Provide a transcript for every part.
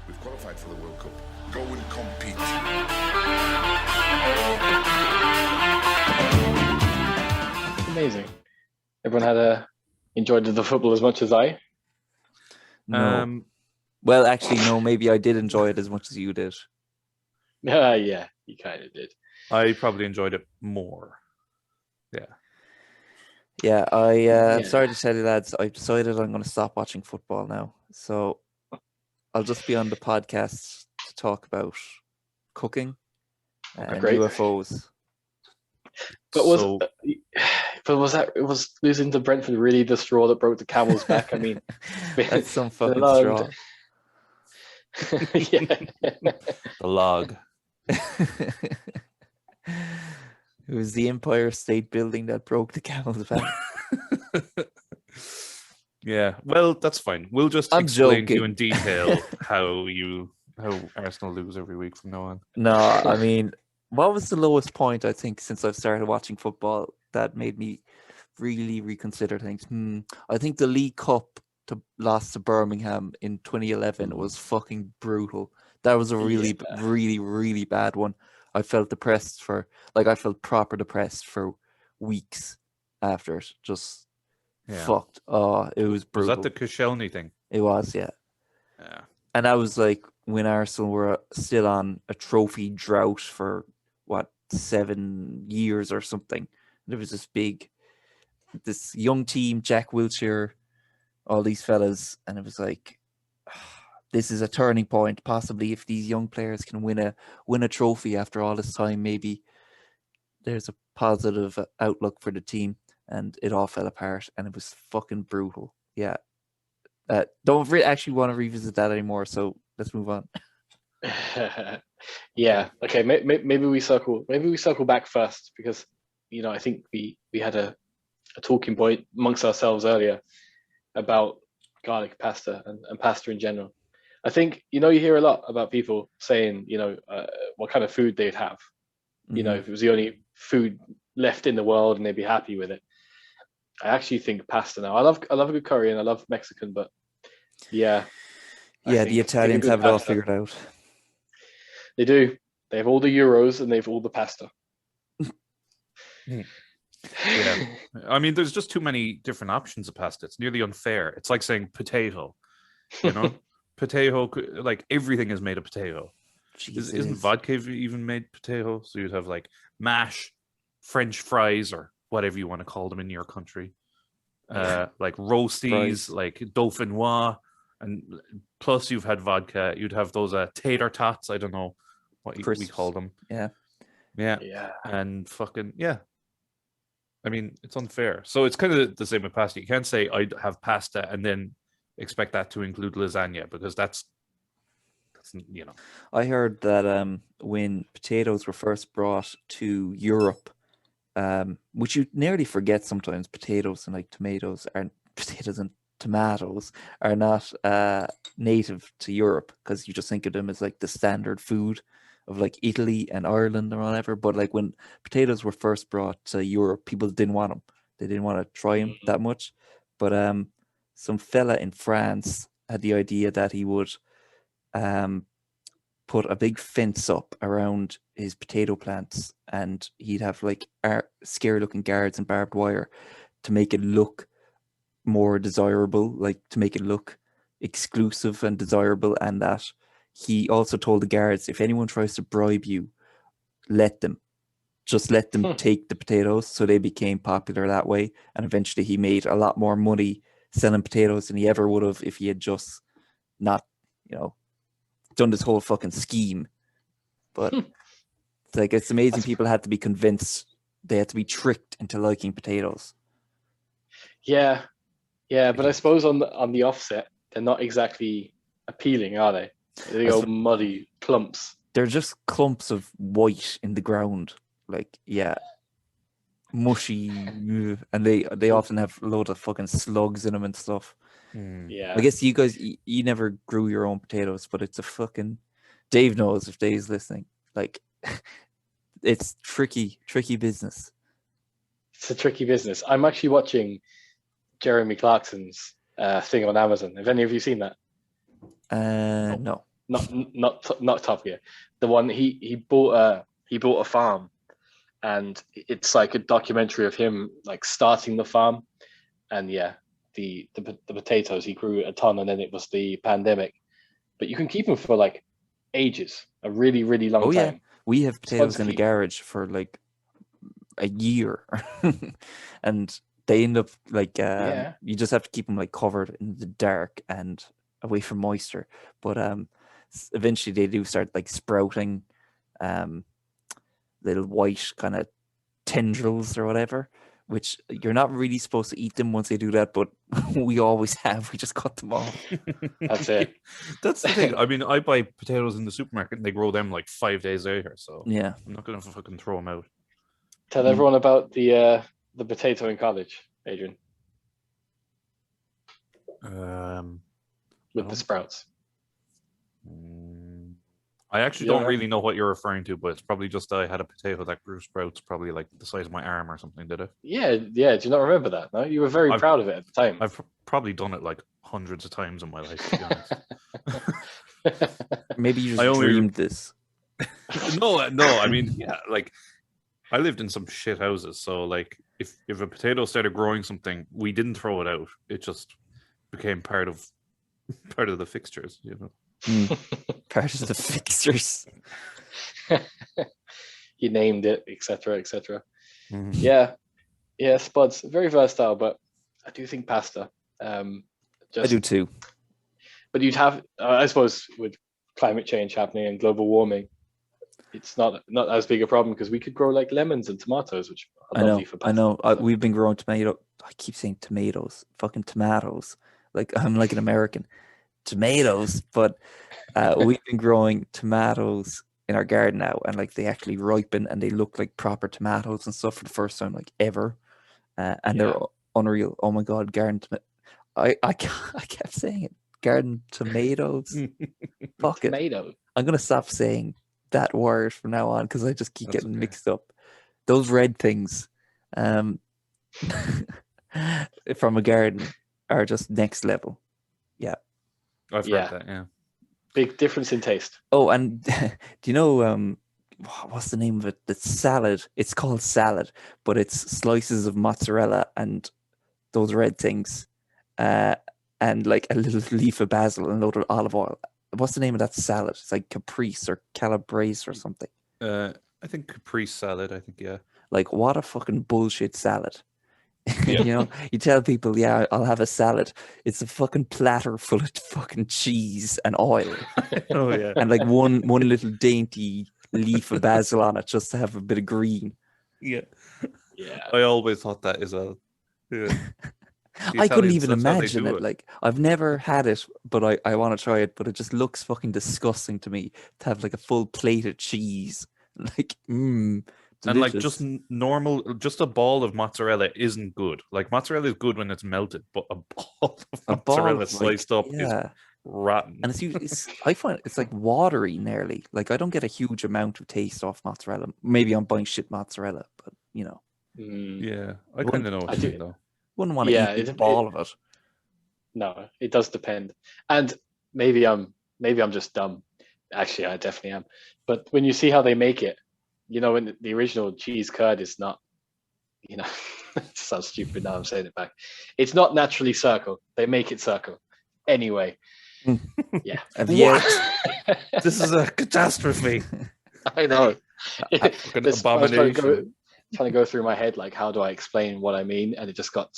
We've qualified for the World Cup. Go and compete. Amazing. Everyone enjoyed the football as much as I. No. Well, actually, no. Maybe I did enjoy it as much as you did. Yeah, you kind of did. I probably enjoyed it more. Yeah. Yeah, sorry to tell you, lads, I've decided I'm going to stop watching football now. So I'll just be on the podcast to talk about cooking and Great. UFOs. But was losing to Brentford really the straw that broke the camel's back? I mean, that's some fucking straw. The log. It was the Empire State Building that broke the camel's back. Yeah, well, that's fine. We'll just explain to you in detail how Arsenal lose every week from now on. No, I mean, what was the lowest point, I think, since I've started watching football that made me really reconsider things? I think the League Cup lost to Birmingham in 2011 was fucking brutal. That was a really, really bad one. I felt I felt proper depressed for weeks after it. Just fucked. Oh, it was brutal. Was that the Koscielny thing? It was, yeah. Yeah. And that was like when Arsenal were still on a trophy drought for 7 years or something. There was this young team, Jack Wilshere, all these fellas, and it was like, this is a turning point. Possibly, if these young players can win a trophy after all this time, maybe there's a positive outlook for the team. And it all fell apart, and it was fucking brutal. Yeah, don't actually want to revisit that anymore. So let's move on. Yeah. Okay. Maybe we circle back first, because I think we had a talking point amongst ourselves earlier about garlic pasta and pasta in general. I think you hear a lot about people saying what kind of food they'd have. Mm-hmm. If it was the only food left in the world and they'd be happy with it. I actually think pasta now. I love a good curry and I love Mexican, but yeah. The Italians have it all figured out. They do. They have all the euros and they have all the pasta. Yeah. I mean, there's just too many different options of pasta. It's nearly unfair. It's like saying potato, Potato, like everything is made of potato. Jeez, Isn't vodka even made potato? So you'd have like mash, French fries, or whatever you want to call them in your country. Like roasties, like dauphinoise, and plus you've had vodka. You'd have those tater tots. I don't know what we call them. Yeah. And fucking yeah. I mean, it's unfair. So it's kind of the same with pasta. You can't say I'd have pasta and then expect that to include lasagna, because that's I heard that when potatoes were first brought to Europe, which you nearly forget sometimes, potatoes and tomatoes are not native to Europe, because you just think of them as like the standard food of like Italy and Ireland or whatever. But like when potatoes were first brought to Europe, people didn't want them. They didn't want to try them that much. But some fella in France had the idea that he would put a big fence up around his potato plants, and he'd have like scary looking guards and barbed wire to make it look more desirable, like to make it look exclusive and desirable. And that he also told the guards, if anyone tries to bribe you, let them take the potatoes. So they became popular that way, and eventually he made a lot more money selling potatoes than he ever would have if he had just not done this whole fucking scheme. But it's amazing. People had to be convinced, they had to be tricked into liking potatoes. Yeah, but I suppose on the offset, they're not exactly appealing, are they? They go muddy clumps. They're just clumps of white in the ground, mushy, and they often have a load of fucking slugs in them and stuff. Yeah, I guess you guys, you never grew your own potatoes, but it's a fucking, Dave knows if Dave's listening, it's tricky business. It's a tricky business. I'm actually watching Jeremy Clarkson's thing on Amazon. Have any of you seen that? No. not Top Gear. The one he bought a farm, and it's like a documentary of him like starting the farm, and yeah, the potatoes, he grew a ton, and then it was the pandemic, but you can keep them for like ages, a really really long Oh yeah, time. we have It's fun potatoes to in the keep. garage for like a year, and they end up like Yeah, you just have to keep them like covered in the dark and away from moisture. But eventually they do start like sprouting, um, little white kind of tendrils or whatever. Which you're not really supposed to eat them once they do that, but we always have. We just cut them off. that's it. That's the thing. I mean, I buy potatoes in the supermarket and they grow them like 5 days later. So Yeah. I'm not gonna fucking throw them out. Tell Mm. everyone about the potato in college, Adrian, with the don't- sprouts. I actually You don't don't have- really know what you're referring to, but it's probably just that I had a potato that grew sprouts, probably like the size of my arm or something. Did it? Yeah. Do you not remember that? No, you were very I've- proud of it at the time. I've probably done it like hundreds of times in my life, to be honest. Maybe you I just only- dreamed this. No. I mean, yeah, like I lived in some shit houses, so like if a potato started growing something, we didn't throw it out. It just became part of the fixtures, you know. Part of the fixtures. You named it, etc., etc. Mhm. Yeah, spuds, very versatile, but I do think pasta. I do too. But you'd have, I suppose, with climate change happening and global warming, it's not as big a problem because we could grow like lemons and tomatoes, which are lovely for pasta. I know. We've been growing tomato. I keep saying tomatoes, fucking tomatoes. Like I'm like an American. Tomatoes, but we've been growing tomatoes in our garden now, and like they actually ripen and they look like proper tomatoes and stuff for the first time like ever, and they're unreal. Oh my god, garden I kept saying it. Garden tomatoes. Fuck it. Tomato. I'm gonna stop saying that word from now on because I just keep That's getting okay. mixed up. Those red things, from a garden are just next level. Yeah. I've Yeah. heard that, yeah. Big difference in taste. Oh, and do you know what's the name of it? The salad. It's called salad, but it's slices of mozzarella and those red things, and like a little leaf of basil and a load of olive oil. What's the name of that salad? It's like caprese or calabrese or something. I think caprese salad, I think, yeah. Like, what a fucking bullshit salad. Yeah. You know, you tell people, yeah, I'll have a salad. It's a fucking platter full of fucking cheese and oil Oh yeah. and like one little dainty leaf of basil on it just to have a bit of green. Yeah. Yeah. I always thought that as well. Yeah. I couldn't Italians, even that's how they imagine do it. Like, I've never had it, but I want to try it. But it just looks fucking disgusting to me to have like a full plate of cheese. Like, And like delicious. just normal, just a ball of mozzarella isn't good. Like mozzarella is good when it's melted, but a ball of A ball mozzarella of, like, sliced up is yeah. rotten. And it's I find it's like watery nearly. Like I don't get a huge amount of taste off mozzarella. Maybe I'm buying shit mozzarella, but you know, Yeah, I Well, kind of know what I you do- mean though. wouldn't want to Yeah, eat a it- ball of it. No, it does depend. And maybe I'm just dumb. Actually, I definitely am. But when you see how they make it, you know, when the original cheese curd is not, you know, it sounds stupid now I'm saying it back. It's not naturally circle. They make it circle. Anyway. Yeah. Have you What? This is a catastrophe. I know. Fucking This- I was abomination. trying to go through my head, like, how do I explain what I mean? And it just got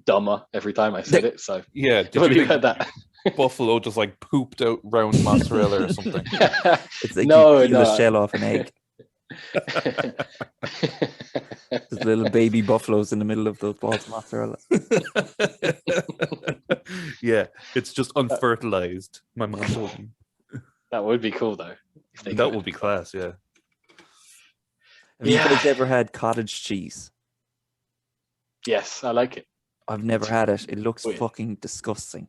dumber every time I said it. So, Yeah, did have you you think heard that? buffalo just like pooped out round mozzarella or something? It's like No, you peel the no. shell off an egg. There's little baby buffaloes in the middle of those balls of mozzarella. Yeah, it's just unfertilized. My mom told me. That would be cool, though. If they That could. would be class, yeah. Have you guys Yeah. ever had cottage cheese? Yes, I like it. I've never had it. It looks Weird. fucking disgusting.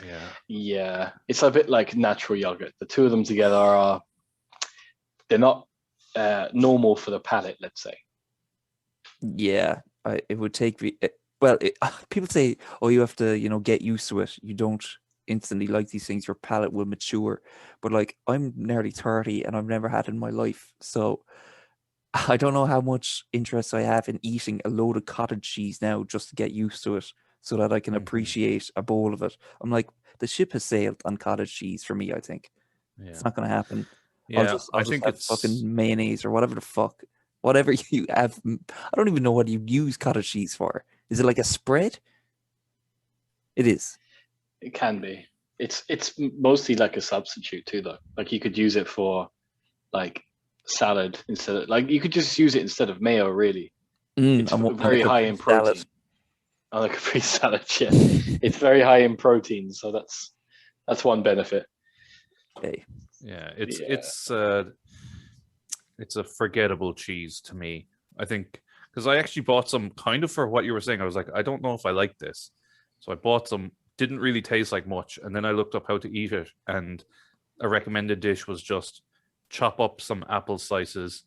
Yeah. Yeah, it's a bit like natural yogurt. The two of them together they're not normal for the palate, let's say. Yeah, it would take me. Well, people say, "Oh, you have to, get used to it." You don't instantly like these things, your palate will mature. But like, I'm nearly 30 and I've never had it in my life, so I don't know how much interest I have in eating a load of cottage cheese now just to get used to it, so that I can appreciate a bowl of it. I'm like, the ship has sailed on cottage cheese for me. I think Yeah. it's not going to happen. Yeah, I'll I just think have it's fucking mayonnaise or whatever the fuck, whatever you have. I don't even know what you use cottage cheese for. Is it like a spread? It is. It can be. It's mostly like a substitute too, though. Like you could use it for like salad instead of like you could just use it instead of mayo. Really, it's I'm wanting very a high Capri in salad. protein. I like a free salad. Yeah, it's very high in protein, so that's one benefit. Okay. yeah, it's a forgettable cheese to me. I think because I actually bought some kind of for what you were saying. I was like, I don't know if I like this, so I bought some. Didn't really taste like much, and then I looked up how to eat it, and a recommended dish was just chop up some apple slices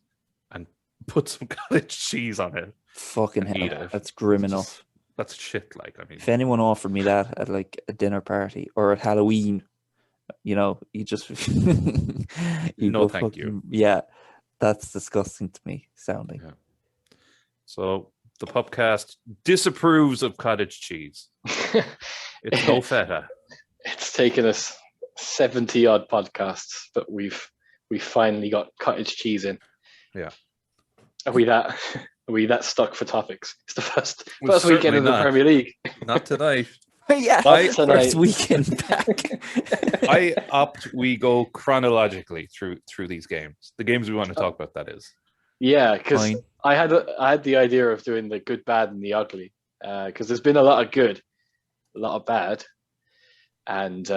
and put some cottage cheese on it. Fucking And eat hell, it. that's grim It's enough. That's shit. Like, I mean, If anyone offered me that at like a dinner party or at Halloween, you just you no, go thank you. fucking, yeah. That's disgusting to me sounding. Yeah. So the PUPcast disapproves of cottage cheese. It's no feta. It's taken us 70 odd podcasts, but we've finally got cottage cheese in. Yeah. Are we that stuck for topics? It's the first Well, weekend certainly of the not. Premier League. Not tonight. Yeah, tonight. first weekend back. I opt we go chronologically through these games. The games we want to talk about, that is. Yeah, because Fine. I had the idea of doing the good, bad, and the ugly. Because there's been a lot of good, a lot of bad, and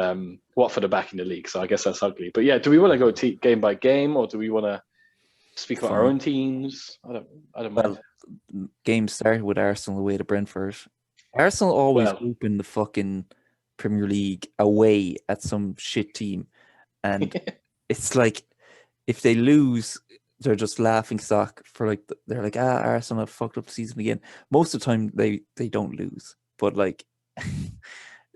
Watford are back in the league, so I guess that's ugly. But yeah, do we want to go game by game, or do we want to speak about our Fine. own teams? I don't mind. Well, game started with Arsenal away to Brentford. Arsenal always open the fucking Premier League away at some shit team, and it's like if they lose, they're just laughing stock for like they're like, Arsenal have fucked up the season again. Most of the time they don't lose, but like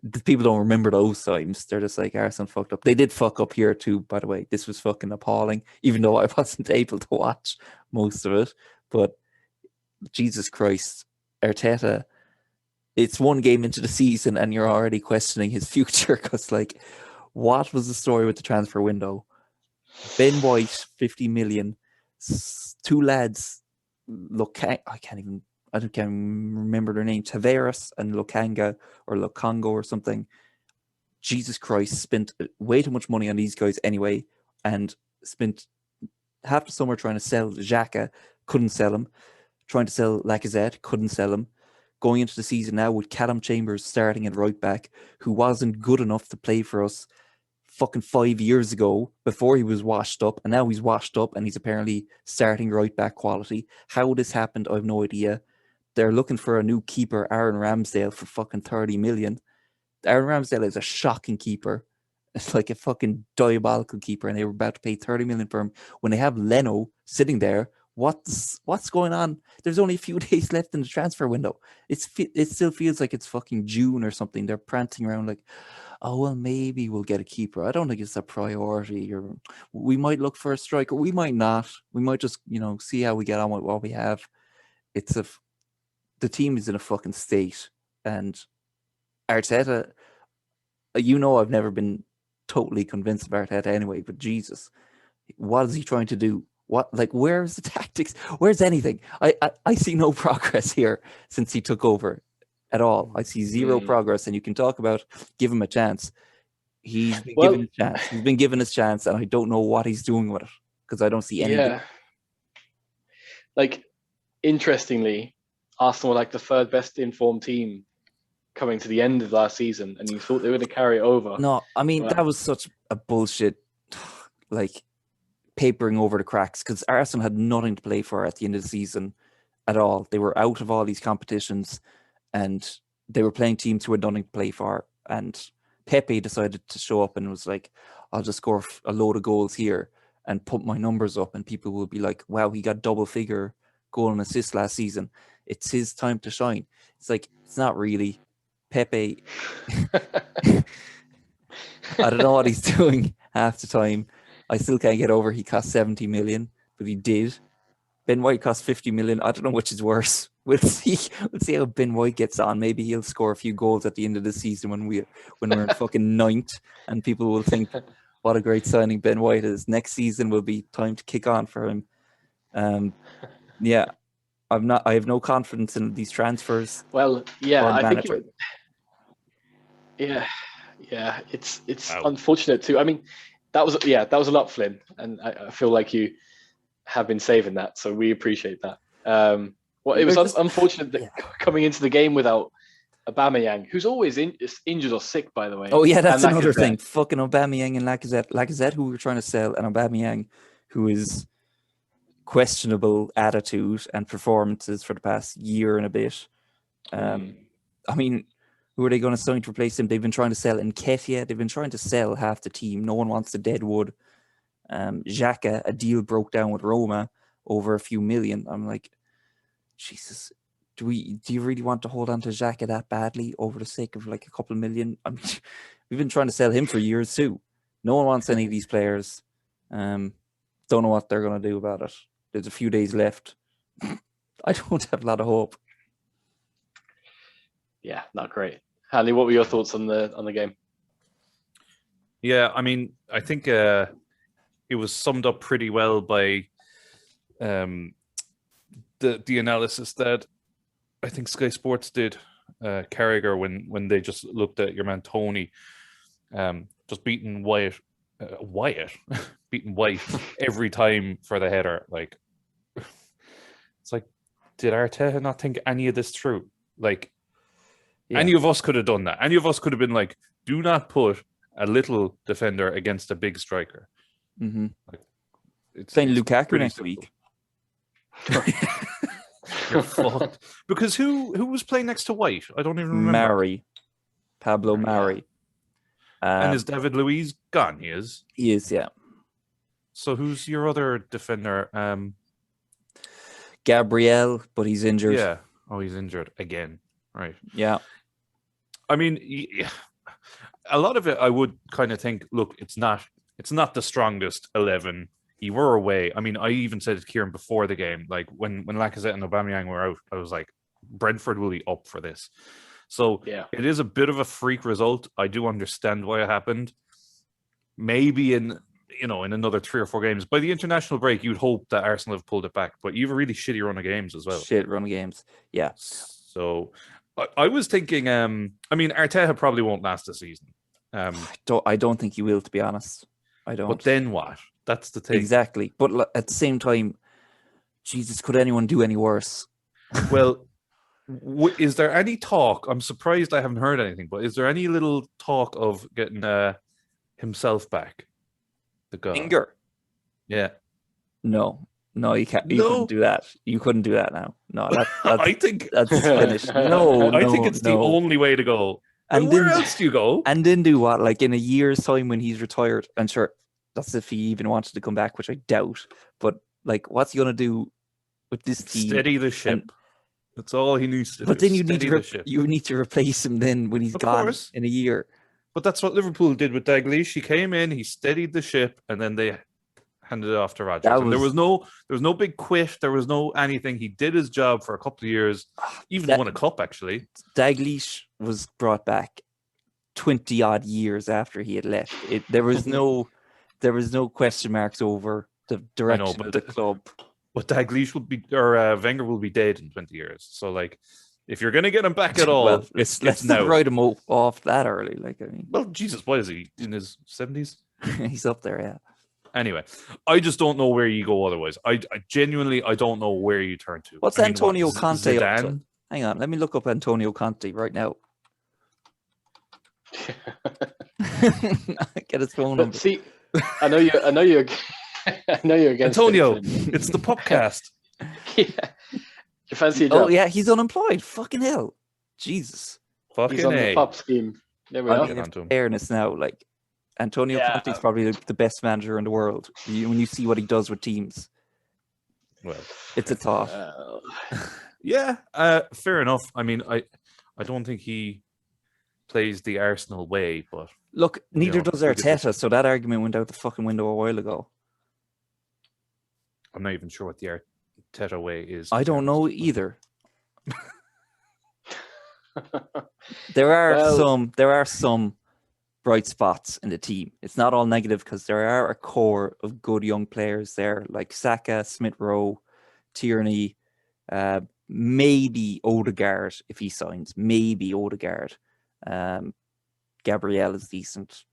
the people don't remember those times. They're just like, Arsenal fucked up. They did fuck up here too, by the way. This was fucking appalling, even though I wasn't able to watch most of it. But Jesus Christ, Arteta, it's one game into the season and you're already questioning his future because, like, what was the story with the transfer window? Ben White, 50 million. Two lads, I can't remember their name. Tavares and Lokanga or Lokongo or something. Jesus Christ, spent way too much money on these guys anyway, and spent half the summer trying to sell Xhaka, couldn't sell him. Trying to sell Lacazette, couldn't sell him. Going into the season now with Callum Chambers starting at right back, who wasn't good enough to play for us fucking 5 years ago before he was washed up, and now he's washed up and he's apparently starting right back quality. How this happened, I have no idea. They're looking for a new keeper, Aaron Ramsdale, for fucking 30 million. Aaron Ramsdale is a shocking keeper. It's like a fucking diabolical keeper, and they were about to pay 30 million for him when they have Leno sitting there. What's going on? There's only a few days left in the transfer window. It still feels like it's fucking June or something. They're prancing around like, oh, well, maybe we'll get a keeper. I don't think it's a priority. Or we might look for a striker. We might not. We might just, see how we get on with what we have. The team is in a fucking state. And Arteta, I've never been totally convinced of Arteta anyway, but Jesus, what is he trying to do? Where's the tactics? Where's anything? I see no progress here since he took over at all. I see zero progress, and you can talk about give him a chance. He's been given a chance. He's been given his chance, and I don't know what he's doing with it because I don't see anything. Yeah. Like, interestingly, Arsenal were like the third best informed team coming to the end of last season, and you thought they were going to carry it over. No, I mean, that was such a bullshit, like, papering over the cracks, because Arsenal had nothing to play for at the end of the season at all. They were out of all these competitions, and they were playing teams who had nothing to play for. And Pepe decided to show up and was like, I'll just score a load of goals here and put my numbers up, and people will be like, wow, he got double figure goal and assist last season. It's his time to shine. It's like, it's not really. Pepe I don't know what he's doing half the time. I still can't get over he cost 70 million, but he did. Ben White cost 50 million. I don't know which is worse. We'll see. We'll see how Ben White gets on. Maybe he'll score a few goals at the end of the season when we're in fucking ninth, and people will think, "What a great signing Ben White is." Next season will be time to kick on for him. Yeah, I have no confidence in these transfers. Well, yeah, or I think manager. yeah, it's Wow. unfortunate too. I mean, that was a lot, Flynn, and I feel like you have been saving that, so we appreciate that. Well, it was unfortunate that coming into the game without Aubameyang, who's always injured or sick, by the way. Oh yeah, that's and another Lacazette. thing. Fucking Aubameyang and Lacazette, who we're trying to sell, and Aubameyang, who is questionable attitude and performances for the past year and a bit. I mean, who are they going to sign to replace him? They've been trying to sell Nketiah. They've been trying to sell half the team. No one wants the deadwood. Xhaka, a deal broke down with Roma over a few million. I'm like, Jesus, do you really want to hold on to Xhaka that badly over the sake of like a couple of million? I mean, we've been trying to sell him for years too. No one wants any of these players. Don't know what they're going to do about it. There's a few days left. I don't have a lot of hope. Yeah, not great. Hanley, what were your thoughts on the game? Yeah, I mean, I think it was summed up pretty well by the analysis that I think Sky Sports did, Carragher, when they just looked at your man Tony, just beating Wyatt, beating White every time for the header. Like, it's like, did Arteta not think any of this through? Like, any of us could have done that. Any of us could have been like, do not put a little defender against a big striker. Mm-hmm. Like, it's playing Lukaku pretty next simple. week. You're fucked. Because who was playing next to White? I don't even remember. Pablo Mari. And is David Luiz gone? He is. He is, yeah. So who's your other defender? Gabriel, but he's injured. Yeah. Oh, he's injured again. Right. Yeah. I mean, a lot of it, I would kind of think, look, it's not the strongest 11. You were away. I mean, I even said to Kieran before the game, like when Lacazette and Aubameyang were out, I was like, Brentford will be up for this. So it is a bit of a freak result. I do understand why it happened. Maybe in another 3 or 4 games. By the international break, you'd hope that Arsenal have pulled it back, but you have a really shitty run of games as well. Shit run of games. Yeah. So I was thinking, I mean, Arteta probably won't last the season. I don't think he will, to be honest. I don't. But then what? That's the thing. Exactly. But at the same time, Jesus, could anyone do any worse? Well, is there any talk? I'm surprised I haven't heard anything, but is there any little talk of getting himself back? The guy. Finger? Yeah. No, you can't. You couldn't do that. You couldn't do that now. No, that's I think that's finished. No, I think it's the only way to go. And where else do you go? And then do what? Like in a year's time when he's retired, and sure, that's if he even wanted to come back, which I doubt. But like, what's he gonna do with this team? Steady the ship. That's all he needs to do. But then you need to replace him then when he's gone in a year. But that's what Liverpool did with Dalglish. He came in, he steadied the ship, and then they handed it off to Rodgers. There was no big quit. There was no anything. He did his job for a couple of years. Even won a cup, actually. Dalglish was brought back 20 odd years after he had left. There was no question marks over the direction of the club. But Dalglish will be, or Wenger will be dead in 20 years. So, like, if you're going to get him back at all, well, let's now. Not write him off that early. Like, I mean, well, Jesus, what is he in his 70s? He's up there, yeah. Anyway, I just don't know where you go otherwise. I genuinely don't know where you turn to. What's Antonio Conte up to? Hang on, let me look up Antonio Conte right now. Get his phone number. See, I know you're against Antonio. It's the PUPcast. Yeah. You fancy a job? Oh yeah, he's unemployed. Fucking hell, Jesus. Fucking he's on the PUP scheme. There we are. Fairness now, like Antonio Conte is probably the best manager in the world. When you see what he does with teams, well, it's a thought. Yeah, fair enough. I mean, I don't think he plays the Arsenal way, but Look, neither does we could Arteta, just- so that argument went out the fucking window a while ago. I'm not even sure what the Arteta way is. I to be don't know honest. either. There are some bright spots in the team. It's not all negative because there are a core of good young players there, like Saka, Smith Rowe, Tierney, maybe Odegaard if he signs, maybe Odegaard. Gabriel is decent,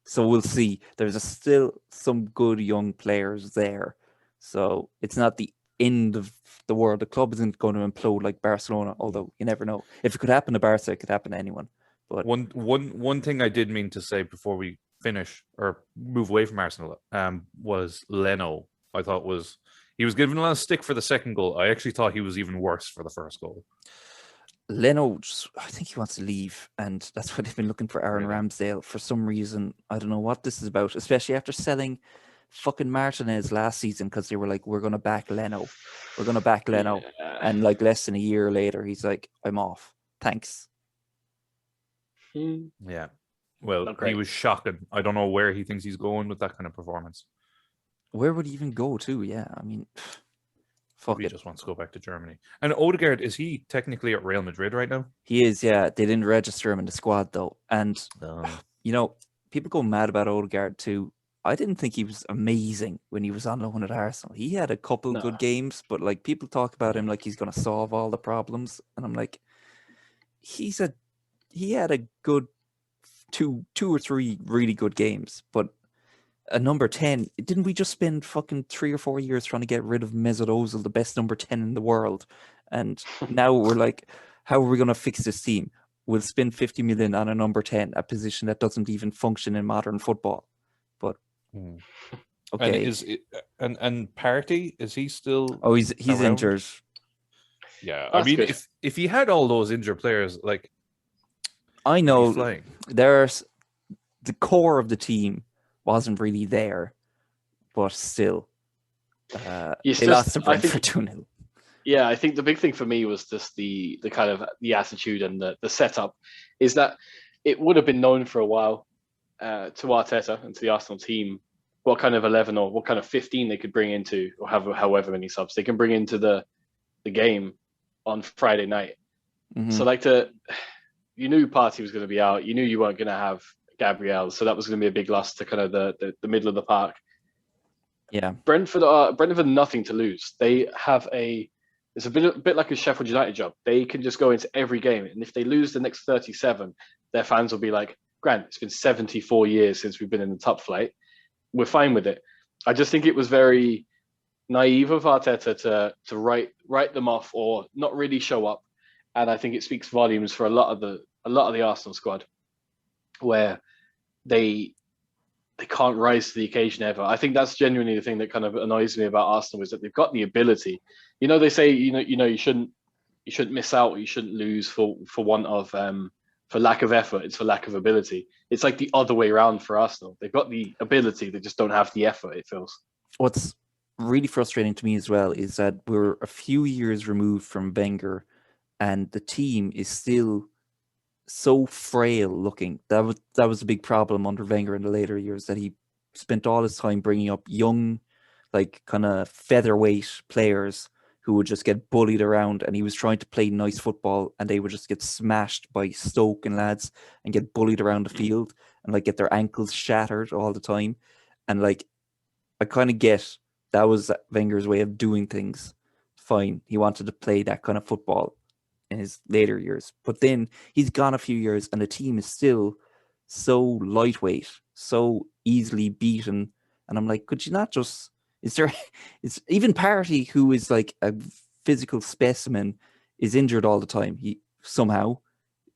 so we'll see. There's still some good young players there, so it's not the end of the world. The club isn't going to implode like Barcelona, although you never know. If it could happen to Barca, it could happen to anyone. But one thing I did mean to say before we finish or move away from Arsenal was Leno. I thought he was given a lot of stick for the second goal. I actually thought he was even worse for the first goal. Leno, I think he wants to leave, and that's why they've been looking for Aaron Really? Ramsdale for some reason. I don't know what this is about, especially after selling fucking Martinez last season because they were like, we're going to back Leno. We're going to back Leno. Yeah. And like less than a year later, he's like, I'm off. Thanks. Yeah. Well, Not he great. was shocking. I don't know where he thinks he's going with that kind of performance. Where would he even go to? Yeah, I mean, fuck He it. just wants to go back to Germany. And Odegaard, is he technically at Real Madrid right now? He is, yeah. They didn't register him in the squad though. And, No. you know, people go mad about Odegaard too. I didn't think he was amazing when he was on loan at Arsenal. He had a couple No. good games, but like people talk about him like he's going to solve all the problems. And I'm like, he had a good two or three really good games, but a number 10, didn't we just spend fucking 3 or 4 years trying to get rid of Mesut Ozil, the best number 10 in the world? And now we're like, how are we going to fix this team? We'll spend 50 million on a number 10, a position that doesn't even function in modern football. But okay. And Partey, is he still? Oh, he's around? injured. Yeah, That's I mean, good. if he had all those injured players, like I he'd be know flying. there's the core of the team wasn't really there, but still, It's they just- lost to I think- Brentford 2-0. Yeah, I think the big thing for me was just the kind of the attitude and the setup is that it would have been known for a while to Arteta and to the Arsenal team what kind of 11 or what kind of 15 they could bring into, or have however many subs they can bring into the game on Friday night. Mhm. So you knew Partey was going to be out. You knew you weren't going to have Gabriel, so that was going to be a big loss to kind of the middle of the park. Yeah. Brentford have nothing to lose. They have it's a bit like a Sheffield United job. They can just go into every game, and if they lose the next 37, their fans will be like, Grant, it's been 74 years since we've been in the top flight. We're fine with it. I just think it was very naive of Arteta to write them off or not really show up. And I think it speaks volumes for a lot of the Arsenal squad, where they can't rise to the occasion ever. I think that's genuinely the thing that kind of annoys me about Arsenal, is that they've got the ability. You know, they say you shouldn't miss out, or you shouldn't lose for want of for lack of effort. It's for lack of ability. It's like the other way around for Arsenal. They've got the ability, they just don't have the effort, it feels. What's really frustrating to me as well is that we're a few years removed from Wenger, and the team is still so frail looking. That was a big problem under Wenger in the later years, that he spent all his time bringing up young, like kind of featherweight players who would just get bullied around, and he was trying to play nice football and they would just get smashed by Stoke and lads and get bullied around the field and like get their ankles shattered all the time. And like, I kind of get that was Wenger's way of doing things. Fine, he wanted to play that kind of football in his later years, but then he's gone a few years and the team is still so lightweight, so easily beaten. And I'm like, could you not just, it's even Partey, who is like a physical specimen, is injured all the time. He somehow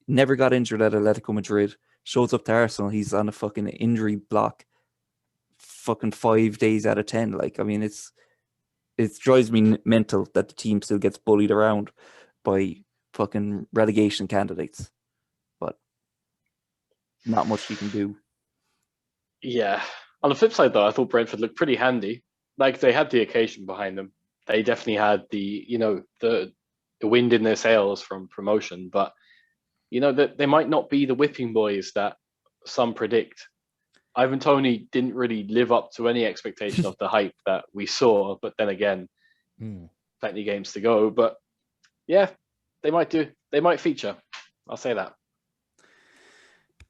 never got injured at Atletico Madrid, shows up to Arsenal, he's on a fucking injury block fucking 5 days out of 10. Like, I mean, it drives me mental that the team still gets bullied around by fucking relegation candidates, but not much you can do. Yeah. On the flip side, though, I thought Brentford looked pretty handy. Like, they had the occasion behind them. They definitely had the wind in their sails from promotion. But that they might not be the whipping boys that some predict. Ivan Toney didn't really live up to any expectation of the hype that we saw, but then again, plenty games to go. But yeah, they might feature. I'll say that.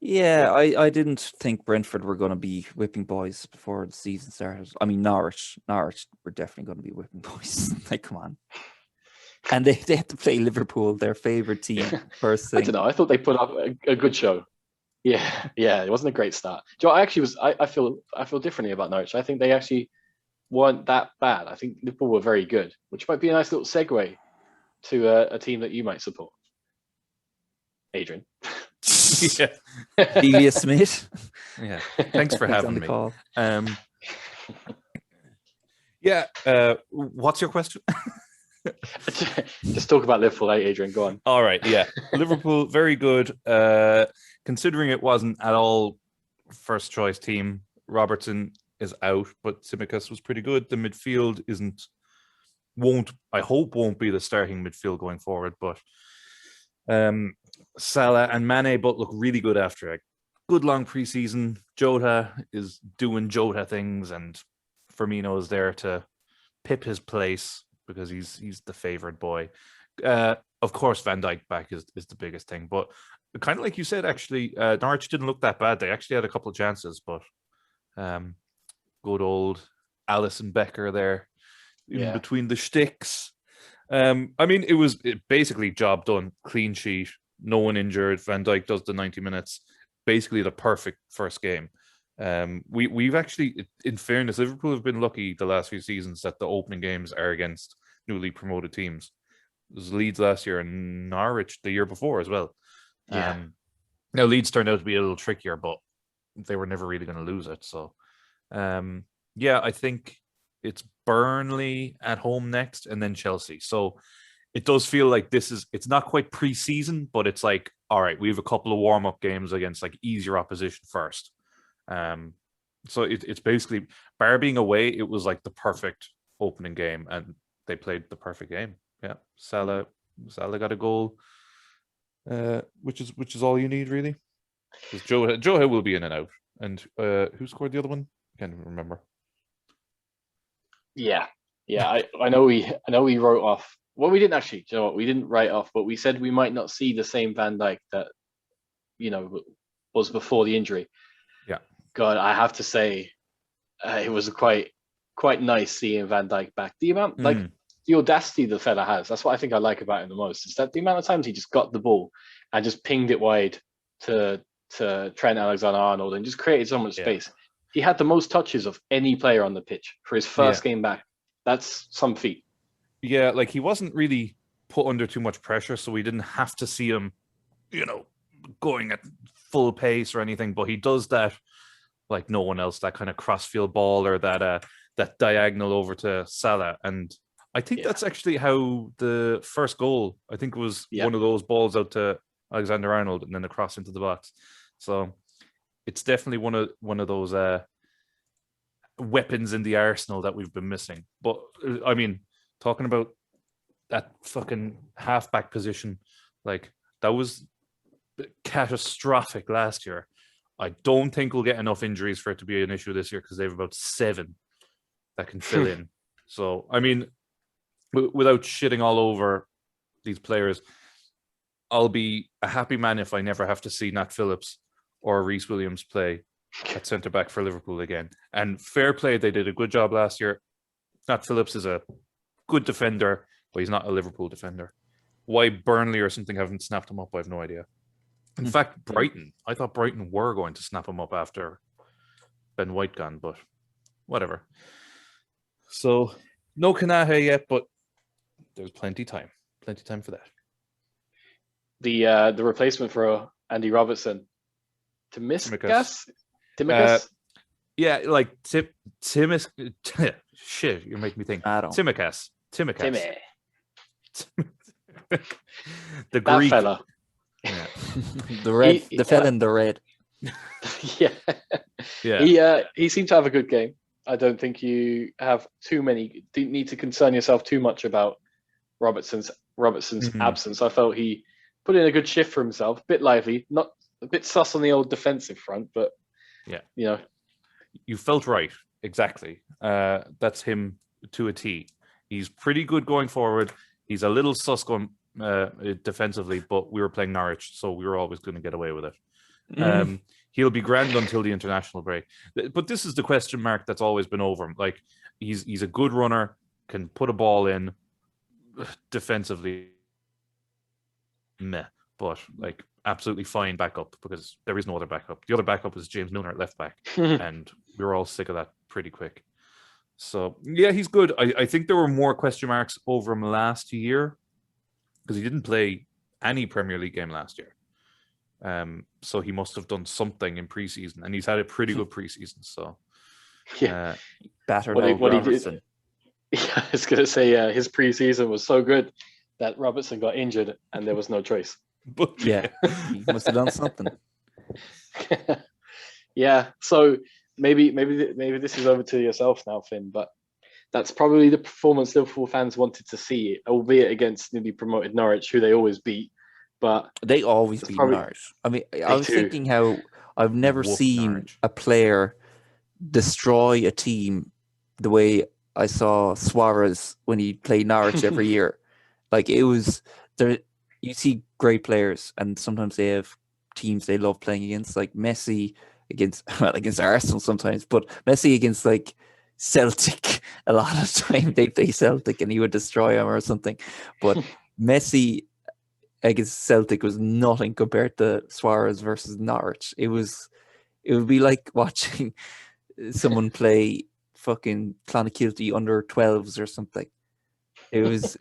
Yeah, I didn't think Brentford were going to be whipping boys before the season started. I mean, Norwich were definitely going to be whipping boys. Like, come on. And they had to play Liverpool, their favourite team, first thing. I don't know. I thought they put up a good show. Yeah, it wasn't a great start. Joe, I feel differently about Norwich. I think they actually weren't that bad. I think Liverpool were very good, which might be a nice little segue to a team that you might support. Adrian. Yeah. Delia Smith. Yeah. Thanks for He's having on the me. call. Yeah. What's your question? Just talk about Liverpool, Adrian. Go on. All right. Yeah. Liverpool, very good. Considering it wasn't at all first choice team, Robertson is out, but Tsimikas was pretty good. The midfield I hope won't be the starting midfield going forward, but Salah and Mane both look really good after a good long preseason. Jota is doing Jota things, and Firmino is there to pip his place because he's the favoured boy. Of course, Van Dijk back is the biggest thing, but kind of like you said, actually, Norwich didn't look that bad. They actually had a couple of chances, but good old Alisson Becker there in between the shticks. I mean, it was basically job done, clean sheet, no one injured. Van Dijk does the 90 minutes, basically the perfect first game. We've actually, in fairness, Liverpool have been lucky the last few seasons that the opening games are against newly promoted teams. It was Leeds last year and Norwich the year before as well. Yeah. Now Leeds turned out to be a little trickier, but they were never really going to lose it. So, yeah, I think it's Burnley at home next and then Chelsea. So it does feel like it's not quite pre-season, but it's like, all right, we have a couple of warm-up games against like easier opposition first. So it's basically, bar being away, it was like the perfect opening game and they played the perfect game. Yeah. Salah got a goal, which is all you need really. Because Joe Hill will be in and out. And who scored the other one? I can't even remember. Yeah. I know we wrote off. Well, we didn't actually. You know what? We didn't write off, but we said we might not see the same Van Dijk that was before the injury. Yeah. God, I have to say, it was quite nice seeing Van Dijk back. The amount, the audacity the fella has. That's what I think I like about him the most. Is that the amount of times he just got the ball and just pinged it wide to Trent Alexander-Arnold and just created so much space. He had the most touches of any player on the pitch for his first game back. That's some feat. Yeah, like he wasn't really put under too much pressure, so we didn't have to see him, going at full pace or anything. But he does that like no one else, that kind of cross-field ball or that diagonal over to Salah. And I think that's actually how the first goal, I think, was one of those balls out to Alexander-Arnold and then across into the box. So it's definitely one of those weapons in the arsenal that we've been missing. But I mean, talking about that fucking halfback position, like that was catastrophic last year. I don't think we'll get enough injuries for it to be an issue this year because they have about 7 that can fill in. So, I mean, without shitting all over these players, I'll be a happy man if I never have to see Nat Phillips or Reece Williams play at centre back for Liverpool again. And fair play, they did a good job last year. Nat Phillips is a good defender, but he's not a Liverpool defender. Why Burnley or something haven't snapped him up, I have no idea. In fact, Brighton, I thought Brighton were going to snap him up after Ben White gone, but whatever. So, no Kanate yet, but there's plenty time for that. The replacement for Andy Robertson, Tsimikas. Yeah, like Timis. Shit, you're making me think. Tsimikas. Timmy. The Greek fella. Yeah. the fella in the red. Yeah. He seemed to have a good game. I don't think you have need to concern yourself too much about Robertson's absence. I felt he put in a good shift for himself. A bit lively, not a bit sus on the old defensive front, but Yeah. you know, You felt right. Exactly. That's him to a T. He's pretty good going forward. He's a little sus going defensively, but we were playing Norwich, so we were always going to get away with it. He'll be grand until the international break. But this is the question mark that's always been over him. Like, he's a good runner, can put a ball in defensively, meh, but like absolutely fine backup because there is no other backup. The other backup is James Milner at left back, and we were all sick of that pretty quick. So yeah, he's good. I think there were more question marks over him last year because he didn't play any Premier League game last year. So he must have done something in preseason, and he's had a pretty good preseason. So yeah, Battered what he old did. Robertson. Yeah, I was gonna say his preseason was so good that Robertson got injured and there was no choice. but Yeah, he must have done something. Yeah, so maybe this is over to yourself now, Finn. But that's probably the performance Liverpool fans wanted to see, albeit against newly promoted Norwich, who they always beat. But They always It's beat probably- Norwich. I mean, I was too. thinking how I've never Whoop seen Norwich. a player destroy a team the way I saw Suarez when he played Norwich every year. Like, it was there. You see great players, and sometimes they have teams they love playing against, like Messi against Arsenal sometimes, but Messi against like Celtic a lot of time they play Celtic and he would destroy him or something. But Messi against Celtic was nothing compared to Suarez versus Norwich. It would be like watching someone play fucking Clonakilty under 12s or something. It was.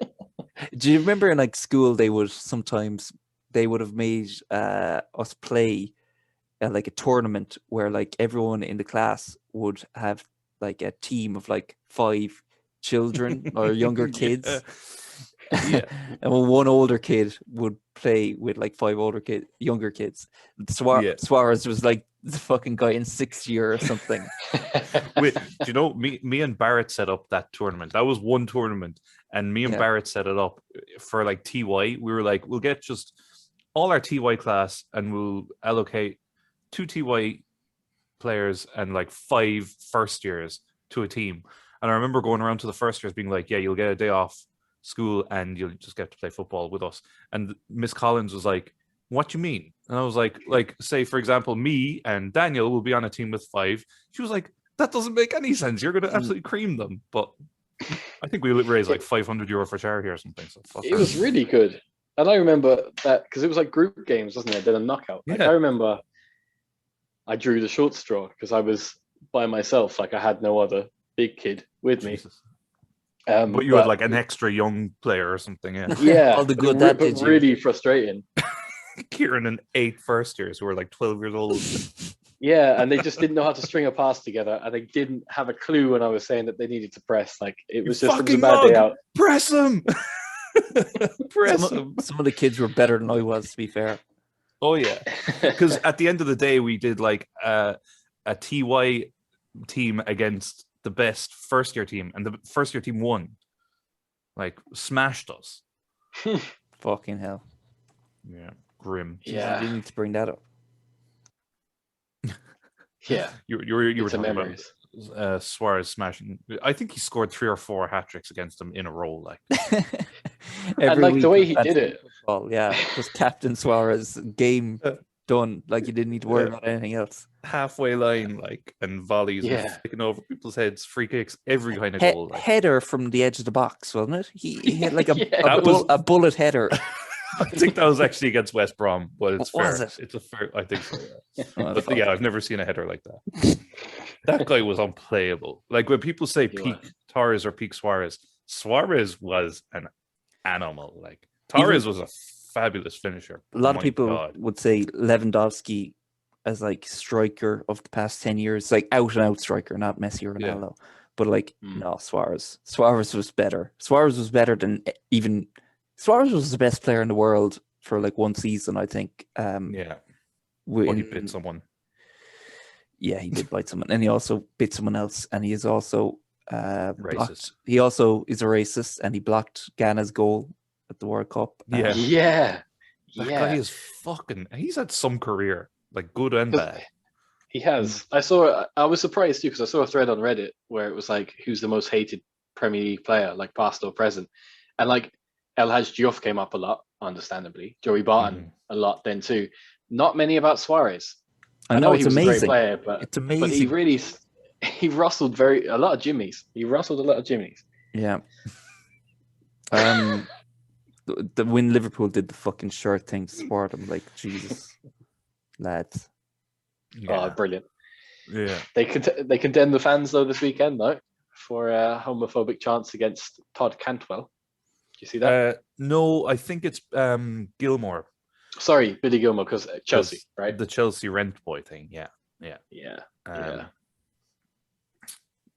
Do you remember in like school they would have made us play like a tournament where like everyone in the class would have like a team of like 5 children or younger kids. Yeah. And one older kid would play with like 5 younger kids. Yeah. Suarez was like the fucking guy in 6th year or something. Wait, do you know me and Barrett set up that tournament? That was one tournament, and me and Yeah. Barrett set it up for like TY. We were like, we'll get just all our TY class, and we'll allocate 2 TY players and like 5 first years to a team. And I remember going around to the first years being like, yeah, you'll get a day off school and you'll just get to play football with us. And Miss Collins was like, what do you mean? And I was like, say for example, me and Daniel will be on a team with 5. She was like, that doesn't make any sense. You're going to absolutely cream them. But I think we raised like €500 for charity or something. So fuck It her. was really good. And I remember that because it was like group games, wasn't it? Then a knockout. Like, Yeah. I remember I drew the short straw because I was by myself. Like, I had no other big kid with me. Jesus. But But you had like an extra young player or something. Yeah. yeah, All the but good it that but did you. really frustrating. Kieran and 8 first years who were like 12 years old. Yeah, and they just didn't know how to string a pass together, and they didn't have a clue when I was saying that they needed to press. Like, it was just it was a fucking bad day mug! out. Press him! Press Some him! of the kids were better than I was, to be fair. Oh yeah, because at the end of the day, we did like a TY team against the best first year team, and the first year team won. Like, smashed us. Fucking hell. Yeah, grim. Yeah. You didn't need to bring that up. Yeah, You were it's a talking about memories. Suarez smashing. I think he scored 3 or 4 hat tricks against them in a row. Like, And like the week way was he did fantastic it. football, yeah, just Captain Suarez, game done. Like, you didn't need to worry Yeah. about anything else. halfway line, like, and volleys and Yeah. flicking over people's heads, free kicks, every kind of He- goal. Like. header from the edge of the box, wasn't it? He had like a, Yeah. a, That bull- was- a bullet header. I think that was actually against West Brom, but it's fair. Was it? It's a fair. I think so. Yeah. Oh, But fuck. yeah, I've never seen a header like that. That guy was unplayable. Like, when people say He peak was. Torres or peak Suarez, Suarez was an animal. Like, Torres was a fabulous finisher. A lot My of people God. would say Lewandowski as like striker of the past 10 years, like out and out striker, not Messi or Yeah. Ronaldo. But like, Mm. no, Suarez was better. Suarez was better than even Suarez was the best player in the world for like one season, I think. Yeah, wi- but he in- bit someone. Yeah, he did bite someone, and he also bit someone else, and he is also blocked. Racist. He also is a racist, and he blocked Ghana's goal at the World Cup. Yeah. Yeah, That Yeah. guy is he's had some career, like good and 'Cause bad. He has. I was surprised too because I saw a thread on Reddit where it was like, who's the most hated Premier League player, like past or present, and like El Hadj Diouf came up a lot, understandably. Joey Barton a lot then too. Not many about Suarez. I know know, he it's was a great amazing. player, but It's he amazing. really he rustled a lot of jimmies. He rustled a lot of jimmies. Yeah. When Liverpool did the fucking shirt thing to support him, like, Jesus, lads. Oh, brilliant! Yeah. They condemned the fans though this weekend though for a homophobic chants against Todd Cantwell. Do you see that? No, I think it's Gilmore. Sorry, Billy Gilmour, because Chelsea, right? The Chelsea rent boy thing. Yeah. Yeah.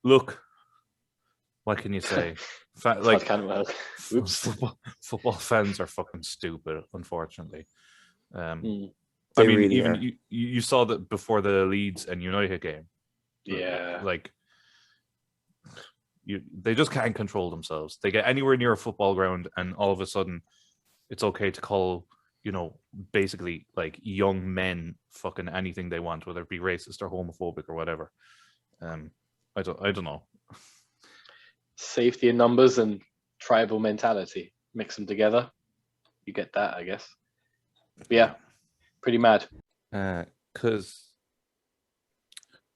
Look, what can you say? Todd Cantwell. Oops. Football fans are fucking stupid, unfortunately. They I mean, really even are. you saw that before the Leeds and United game. Yeah. Like, they just can't control themselves. They get anywhere near a football ground, and all of a sudden, it's okay to call, basically like young men fucking anything they want, whether it be racist or homophobic or whatever. I don't know. Safety in numbers and tribal mentality. Mix them together. You get that, I guess. But yeah, pretty mad. Because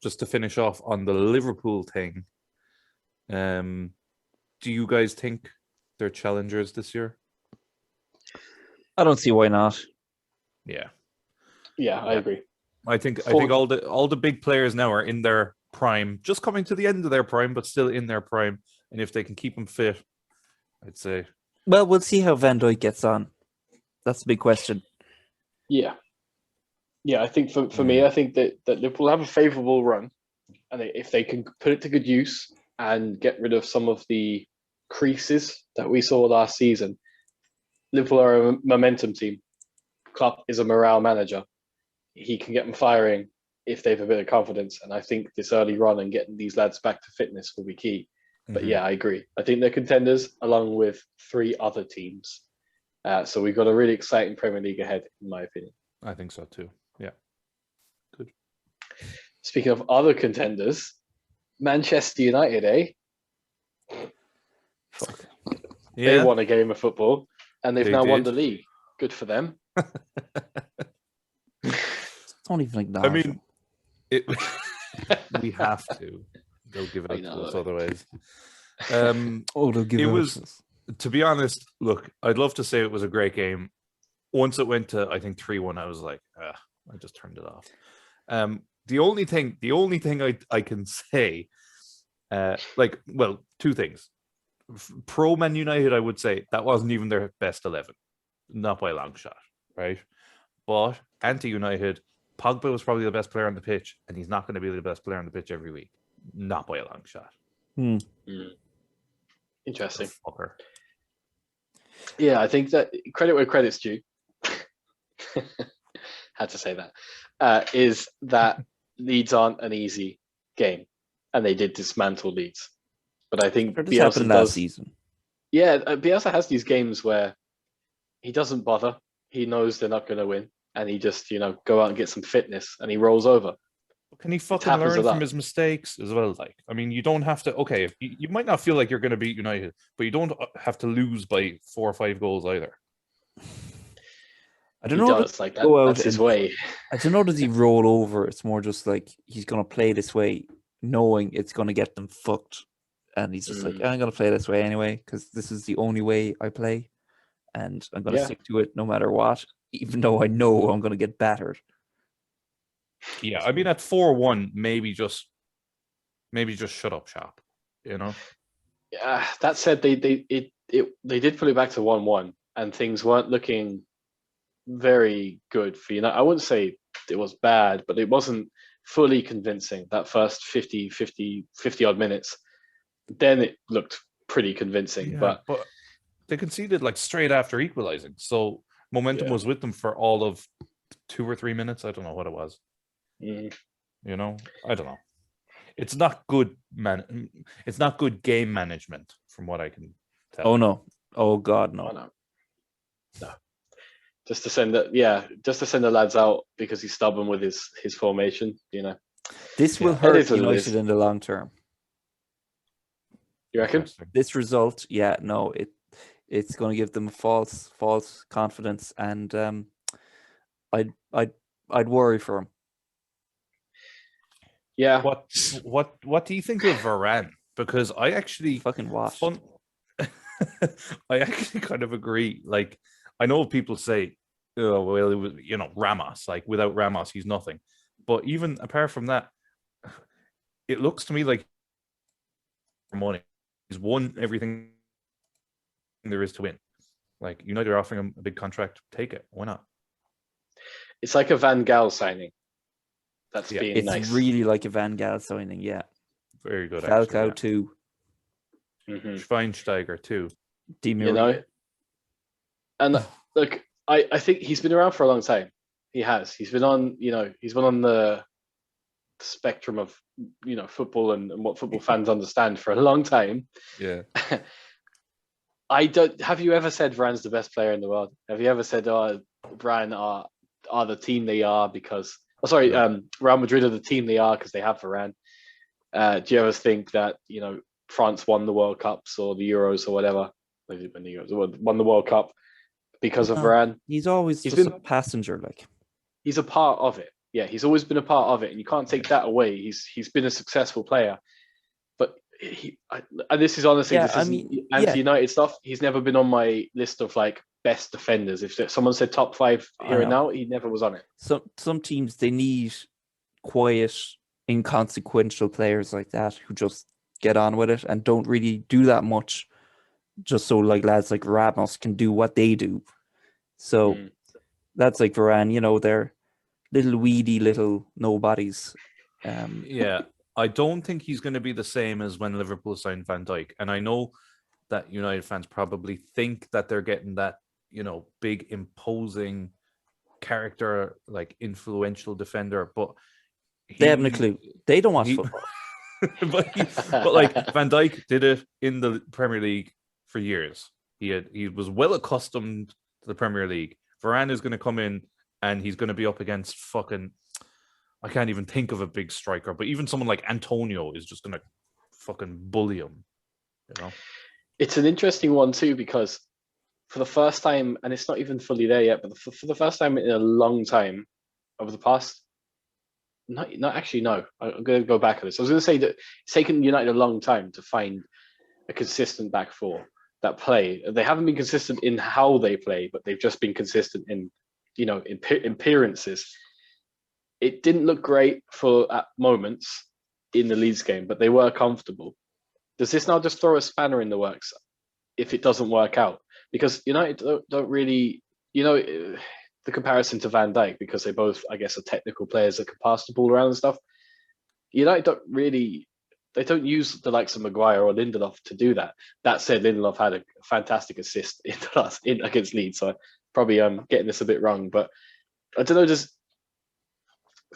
just to finish off on the Liverpool thing, do you guys think they're challengers this year? I don't see why not. Yeah, I agree. I think all the big players now are in their prime, just coming to the end of their prime, but still in their prime. And if they can keep them fit, I'd say. Well, we'll see how Van Dijk gets on. That's the big question. Yeah, I think for me, I think that Liverpool have a favourable run, and if they can put it to good use and get rid of some of the creases that we saw last season, Liverpool are a momentum team. Klopp is a morale manager. He can get them firing if they have a bit of confidence, and I think this early run and getting these lads back to fitness will be key. But yeah, I agree. I think they're contenders along with 3 other teams. So we've got a really exciting Premier League ahead, in my opinion. I think so too. Yeah. Good. Speaking of other contenders, Manchester United, Fuck. They Yeah. won a game of football and they've They now won did. the league. Good for them. Don't even acknowledge I mean, him. we have to. They'll give it I up to know. us otherwise. They'll give it up was- to us. To be honest, look, I'd love to say it was a great game. Once it went to, I think 3-1, I was like, I just turned it off. The only thing I can say, two things. Pro Man United, I would say that wasn't even their best 11, not by a long shot, right? But anti-United, Pogba was probably the best player on the pitch, and he's not going to be the best player on the pitch every week, not by a long shot. Interesting. Fucker. Yeah, I think that credit where credit's due. Had to say that. Is that Leeds aren't an easy game, and they did dismantle Leeds. But I think This happened Bielsa last does. season. Yeah, Bielsa has these games where he doesn't bother. He knows they're not going to win, and he just go out and get some fitness, and he rolls over. Can he fucking happens a learn lot. from his mistakes as well? Like, I mean, you don't have to. Okay, you might not feel like you're going to beat United, but you don't have to lose by 4 or 5 goals either. I He don't know. does like that. go out That's his and- way. I don't know. Does he roll over? It's more just like he's going to play this way, knowing it's going to get them fucked, and he's just like, I'm going to play this way anyway because this is the only way I play, and I'm going to stick to it no matter what, even though I know I'm going to get battered. Yeah, I mean, at 4-1, maybe just shut up shop. Yeah. That said, they did put it back to 1-1, and things weren't looking very good for United. I wouldn't say it was bad, but it wasn't fully convincing that first 50 odd minutes. Then it looked pretty convincing, but they conceded like straight after equalizing, so momentum was with them for all of 2 or 3 minutes. I don't know what it was. I don't know. It's not good, man. It's not good game management, from what I can tell. Oh no! Oh god, no! No. just to send the lads out because he's stubborn with his formation. This will It hurt is what it United is. in the long term. You reckon? Interesting. This result, it's going to give them false confidence, and I'd worry for him. Yeah. What do you think of Varane? Because I actually Fucking washed. I actually kind of agree. Like, I know people say, "Oh, well, it was, Ramos. Like, without Ramos, he's nothing." But even apart from that, it looks to me like money. He's won everything there is to win. Like, United are offering him a big contract. Take it. Why not? It's like a Van Gaal signing. That's being It's nice. really like a Van Gaal signing, yeah. Very good. Falcao Actually, too. Mhm. Schweinsteiger too. Di Maria. And look, I think he's been around for a long time. He has. He's been on the spectrum of football and what football fans understand for a long time. Yeah. Have you ever said Varane's the best player in the world? Have you ever said Varane are the team they are because Real Madrid are the team they are because they have Varane? Do you ever think that France won the World Cups or the Euros or whatever? Won the World Cup because of Varane. He's always He's just been a passenger, like. He's a part of it. Yeah, he's always been a part of it, and you can't take that away. He's been a successful player, but and this is honestly anti-United stuff. He's never been on my list of like best defenders. If someone said top 5 here and now, he never was on it. Some teams, they need quiet, inconsequential players like that who just get on with it and don't really do that much, just so like lads like Ramos can do what they do. So that's like Varane, they're little weedy little nobodies. Yeah, I don't think he's going to be the same as when Liverpool signed Van Dijk. And I know that United fans probably think that they're getting that, big imposing character, like influential defender, but they haven't a clue. They don't watch football. but like Van Dijk did it in the Premier League for years. He was well accustomed to the Premier League. Varane is going to come in and he's going to be up against fucking, I can't even think of a big striker, but even someone like Antonio is just going to fucking bully him. It's an interesting one too, because for the first time, and it's not even fully there yet, but for the first time in a long time over the past, not actually, no, I'm going to go back on this. I was going to say that it's taken United a long time to find a consistent back four that play. They haven't been consistent in how they play, but they've just been consistent in appearances. It didn't look great at moments in the Leeds game, but they were comfortable. Does this now just throw a spanner in the works if it doesn't work out? Because United don't really, the comparison to Van Dijk, because they both, I guess, are technical players that can pass the ball around and stuff. United they don't use the likes of Maguire or Lindelof to do that. That said, Lindelof had a fantastic assist against Leeds, so probably getting this a bit wrong, but I don't know,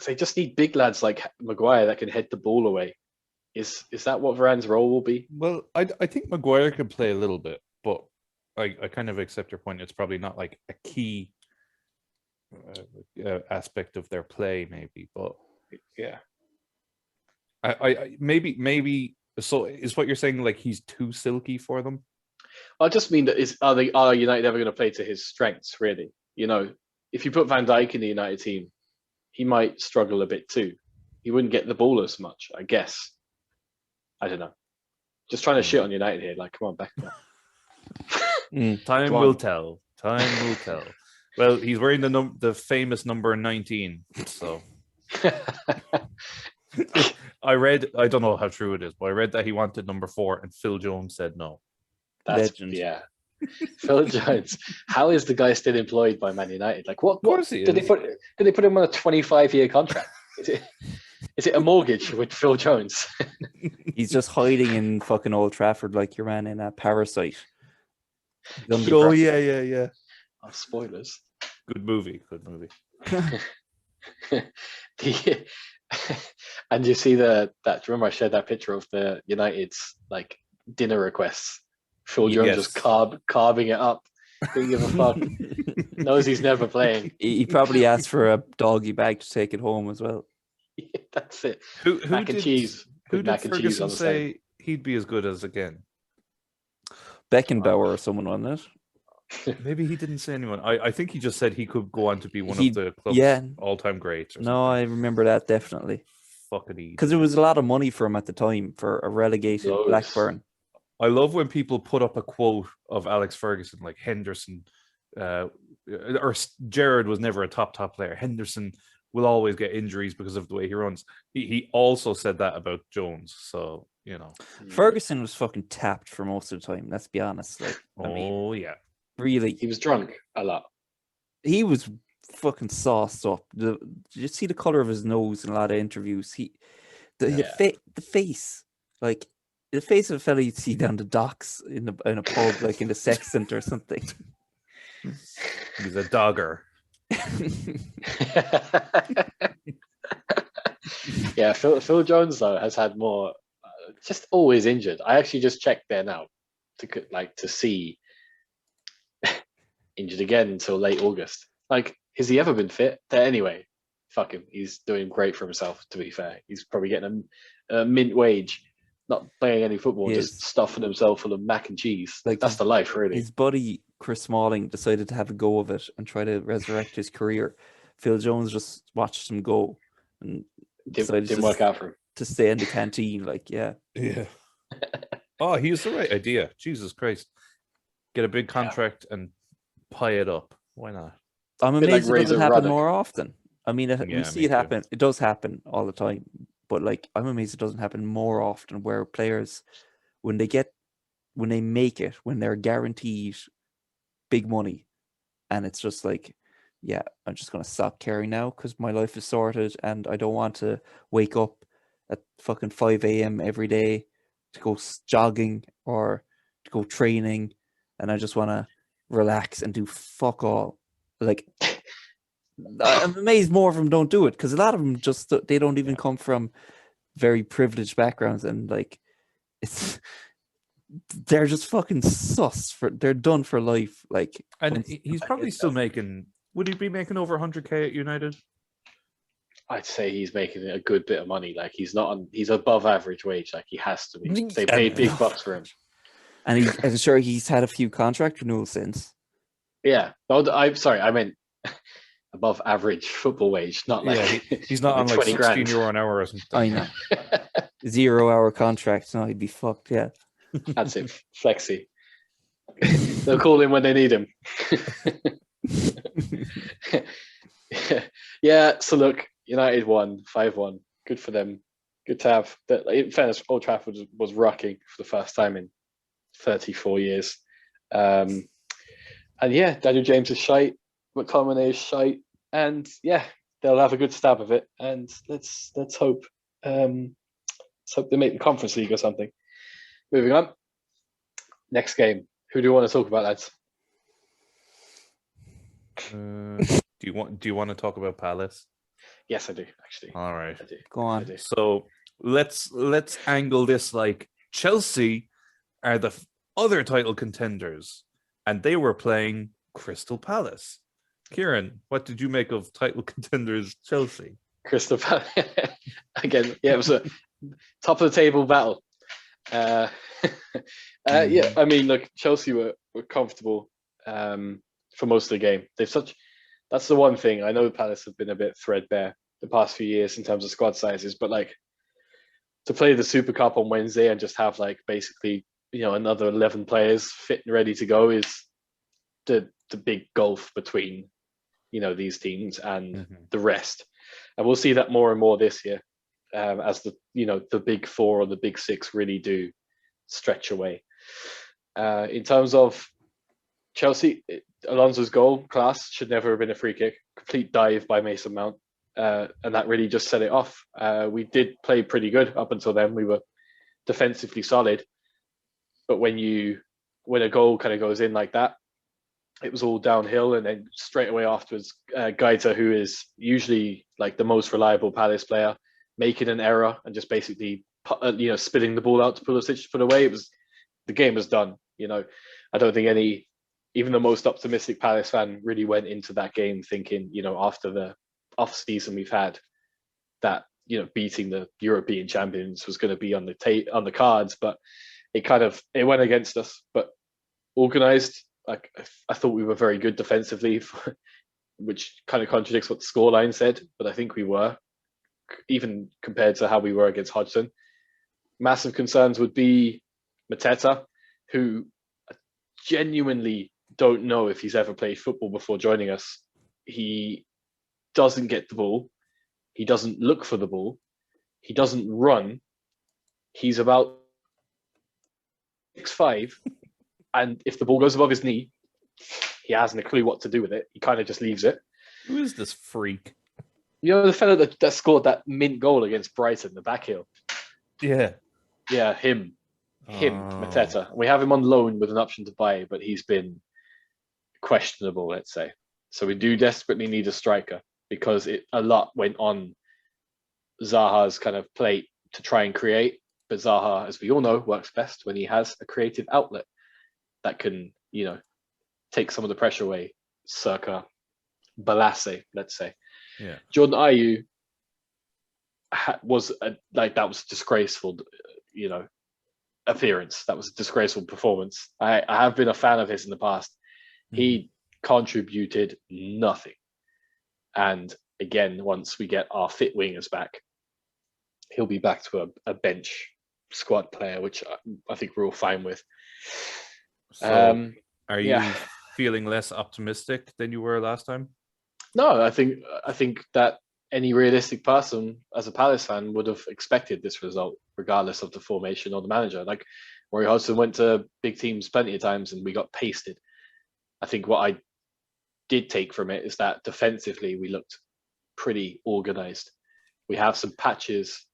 they just need big lads like Maguire that can head the ball away. Is that what Varane's role will be? Well, I think Maguire could play a little bit, but I kind of accept your point. It's probably not like a key aspect of their play, maybe. But yeah, I maybe. So is what you're saying like he's too silky for them? I just mean that are United ever going to play to his strengths? Really, if you put Van Dijk in the United team, he might struggle a bit too. He wouldn't get the ball as much, I guess. I don't know. Just trying to shit on United here. Like, come on, back up. Time will tell. Time will tell. Well, he's wearing the famous number 19. So I don't know how true it is, but I read that he wanted number 4, and Phil Jones said no. That's legend. Yeah. Phil Jones. How is the guy still employed by Man United? Like, what? Of course he did is. they put him on a 25-year contract? Is it a mortgage with Phil Jones? He's just hiding in fucking Old Trafford like your man in a Parasite. Oh yeah. Oh, spoilers. Good movie. And you see remember I shared that picture of the United's like dinner requests. Phil Jones Yes. just carving it up. Didn't give a fuck. knows he's never playing. He probably asked for a doggy bag to take it home as well. That's it. Who Mac and did cheese. who With did mac and cheese Ferguson on the side. say he'd be as good as again? Beckenbauer or someone, wasn't it? Maybe he didn't say anyone. I think he just said he could go on to be one He- of the club's yeah. all-time greats. Or No, I remember that definitely. fucking Because it was a lot of money for him at the time for a relegated Loads. Blackburn. I love when people put up a quote of Alex Ferguson, like Henderson, or Gerrard was never a top player. Henderson will always get injuries because of the way he runs. He also said that about Jones. So, you know. Ferguson was fucking tapped for most of the time, let's be honest. Like, I mean, Oh, yeah. really, He was drunk a lot. he was fucking sauced up. Did you see the color of his nose in a lot of interviews? The face, like the face of a fella you'd see down the docks in a pub, like in the Sextant or something. He's a dogger. Yeah, Phil Jones though has had more, just always injured. I actually just checked there now to see injured again until late August. Like, has he ever been fit? Anyway, fuck him. He's doing great for himself. To be fair, he's probably getting a mint wage, not playing any football, He just is. stuffing himself full of mac and cheese. Like, That's the life, really. His buddy Chris Smalling decided to have a go of it and try to resurrect his career. Phil Jones just watched him go and decided Didn't work out for him. to stay in the canteen. Like, yeah. Oh, he was the right idea. Jesus Christ. Get a big contract and pie it up. Why not? I'm Bit like amazed it doesn't Razor happen Ruddock. more often. I mean, we Yeah, see me it too. happen. It does happen all the time. But like, I'm amazed it doesn't happen more often where players, when they make it, when they're guaranteed big money, and it's just like, yeah, I'm just going to stop caring now because my life is sorted and I don't want to wake up at fucking 5 a.m. every day to go jogging or to go training, and I just want to relax and do fuck all. Like, I'm amazed more of them don't do it because a lot of them just, they don't even come from very privileged backgrounds, and like, they're just fucking they're done for life. Like, And he's probably still making, would he be making over 100K at United? I'd say he's making a good bit of money. Like, he's above average wage. Like, he has to be. They paid big bucks for him. And I'm sure he's had a few contract renewals since. Yeah. No, I'm sorry. I meant above average football wage, not like he's not on like 20 grand. 16 euro an hour or something. I know. 0 hour contract. No, he'd be fucked. Yeah. That's it. Flexi. They'll call him when they need him. Yeah. So look, United won 5-1. Good for them. Good to have that. In fairness, Old Trafford was rocking for the first time in 34 years. And yeah, Daniel James is shite. McTominay is shite. And yeah, they'll have a good stab of it. And let's hope. Let's hope they make the Conference League or something. Moving on. Next game. Who do you want to talk about, lads? Do you want to talk about Palace? Yes, I do, actually. All right. I do. Go on. I do. So let's angle this like Chelsea are the other title contenders, and they were playing Crystal Palace. Kieran, what did you make of title contenders Chelsea? Crystal Palace. Again, yeah, it was a top of the table battle. Yeah, I mean, look, Chelsea were comfortable for most of the game. That's the one thing. I know Palace have been a bit threadbare the past few years in terms of squad sizes, but like, to play the Super Cup on Wednesday and just have like basically, another 11 players fit and ready to go is the big gulf between, these teams and the rest. And we'll see that more and more this year as the big four or the big six really do stretch away. In terms of Chelsea, Alonso's goal, class, should never have been a free kick. Complete dive by Mason Mount. And that really just set it off. We did play pretty good up until then. We were defensively solid. But when a goal kind of goes in like that, it was all downhill. And then straight away afterwards, Gaeta, who is usually like the most reliable Palace player, making an error and just basically, spitting the ball out to Pulisic to put away. The game was done. I don't think any even the most optimistic Palace fan really went into that game thinking, after the off season we've had, that beating the European champions was going to be on the cards, but it went against us. But organized, like I thought we were very good defensively, which kind of contradicts what the scoreline said, but I think we were, even compared to how we were against Hodgson. Massive concerns would be Mateta, who I genuinely don't know if he's ever played football before joining us. He doesn't get the ball. He doesn't look for the ball. He doesn't run. He's about 6'5", and if the ball goes above his knee, he hasn't a clue what to do with it. He kind of just leaves it. Who is this freak? The fellow that scored that mint goal against Brighton, the back heel. Yeah. Yeah, him, Mateta. We have him on loan with an option to buy, but he's been questionable, let's say. So we do desperately need a striker, because a lot went on Zaha's kind of plate to try and create. But Zaha, as we all know, works best when he has a creative outlet that can, take some of the pressure away, circa Balassi, let's say. Yeah. Jordan Ayew was that was disgraceful, appearance. That was a disgraceful performance. I have been a fan of his in the past. Mm-hmm. He contributed nothing. And again, once we get our fit wingers back, he'll be back to a bench squad player, which I think we're all fine with. So are you feeling less optimistic than you were last time? No, I think that any realistic person as a Palace fan would have expected this result, regardless of the formation or the manager. Like, Roy Hodgson went to big teams plenty of times and we got pasted. I think what I did take from it is that defensively we looked pretty organised. We have some patches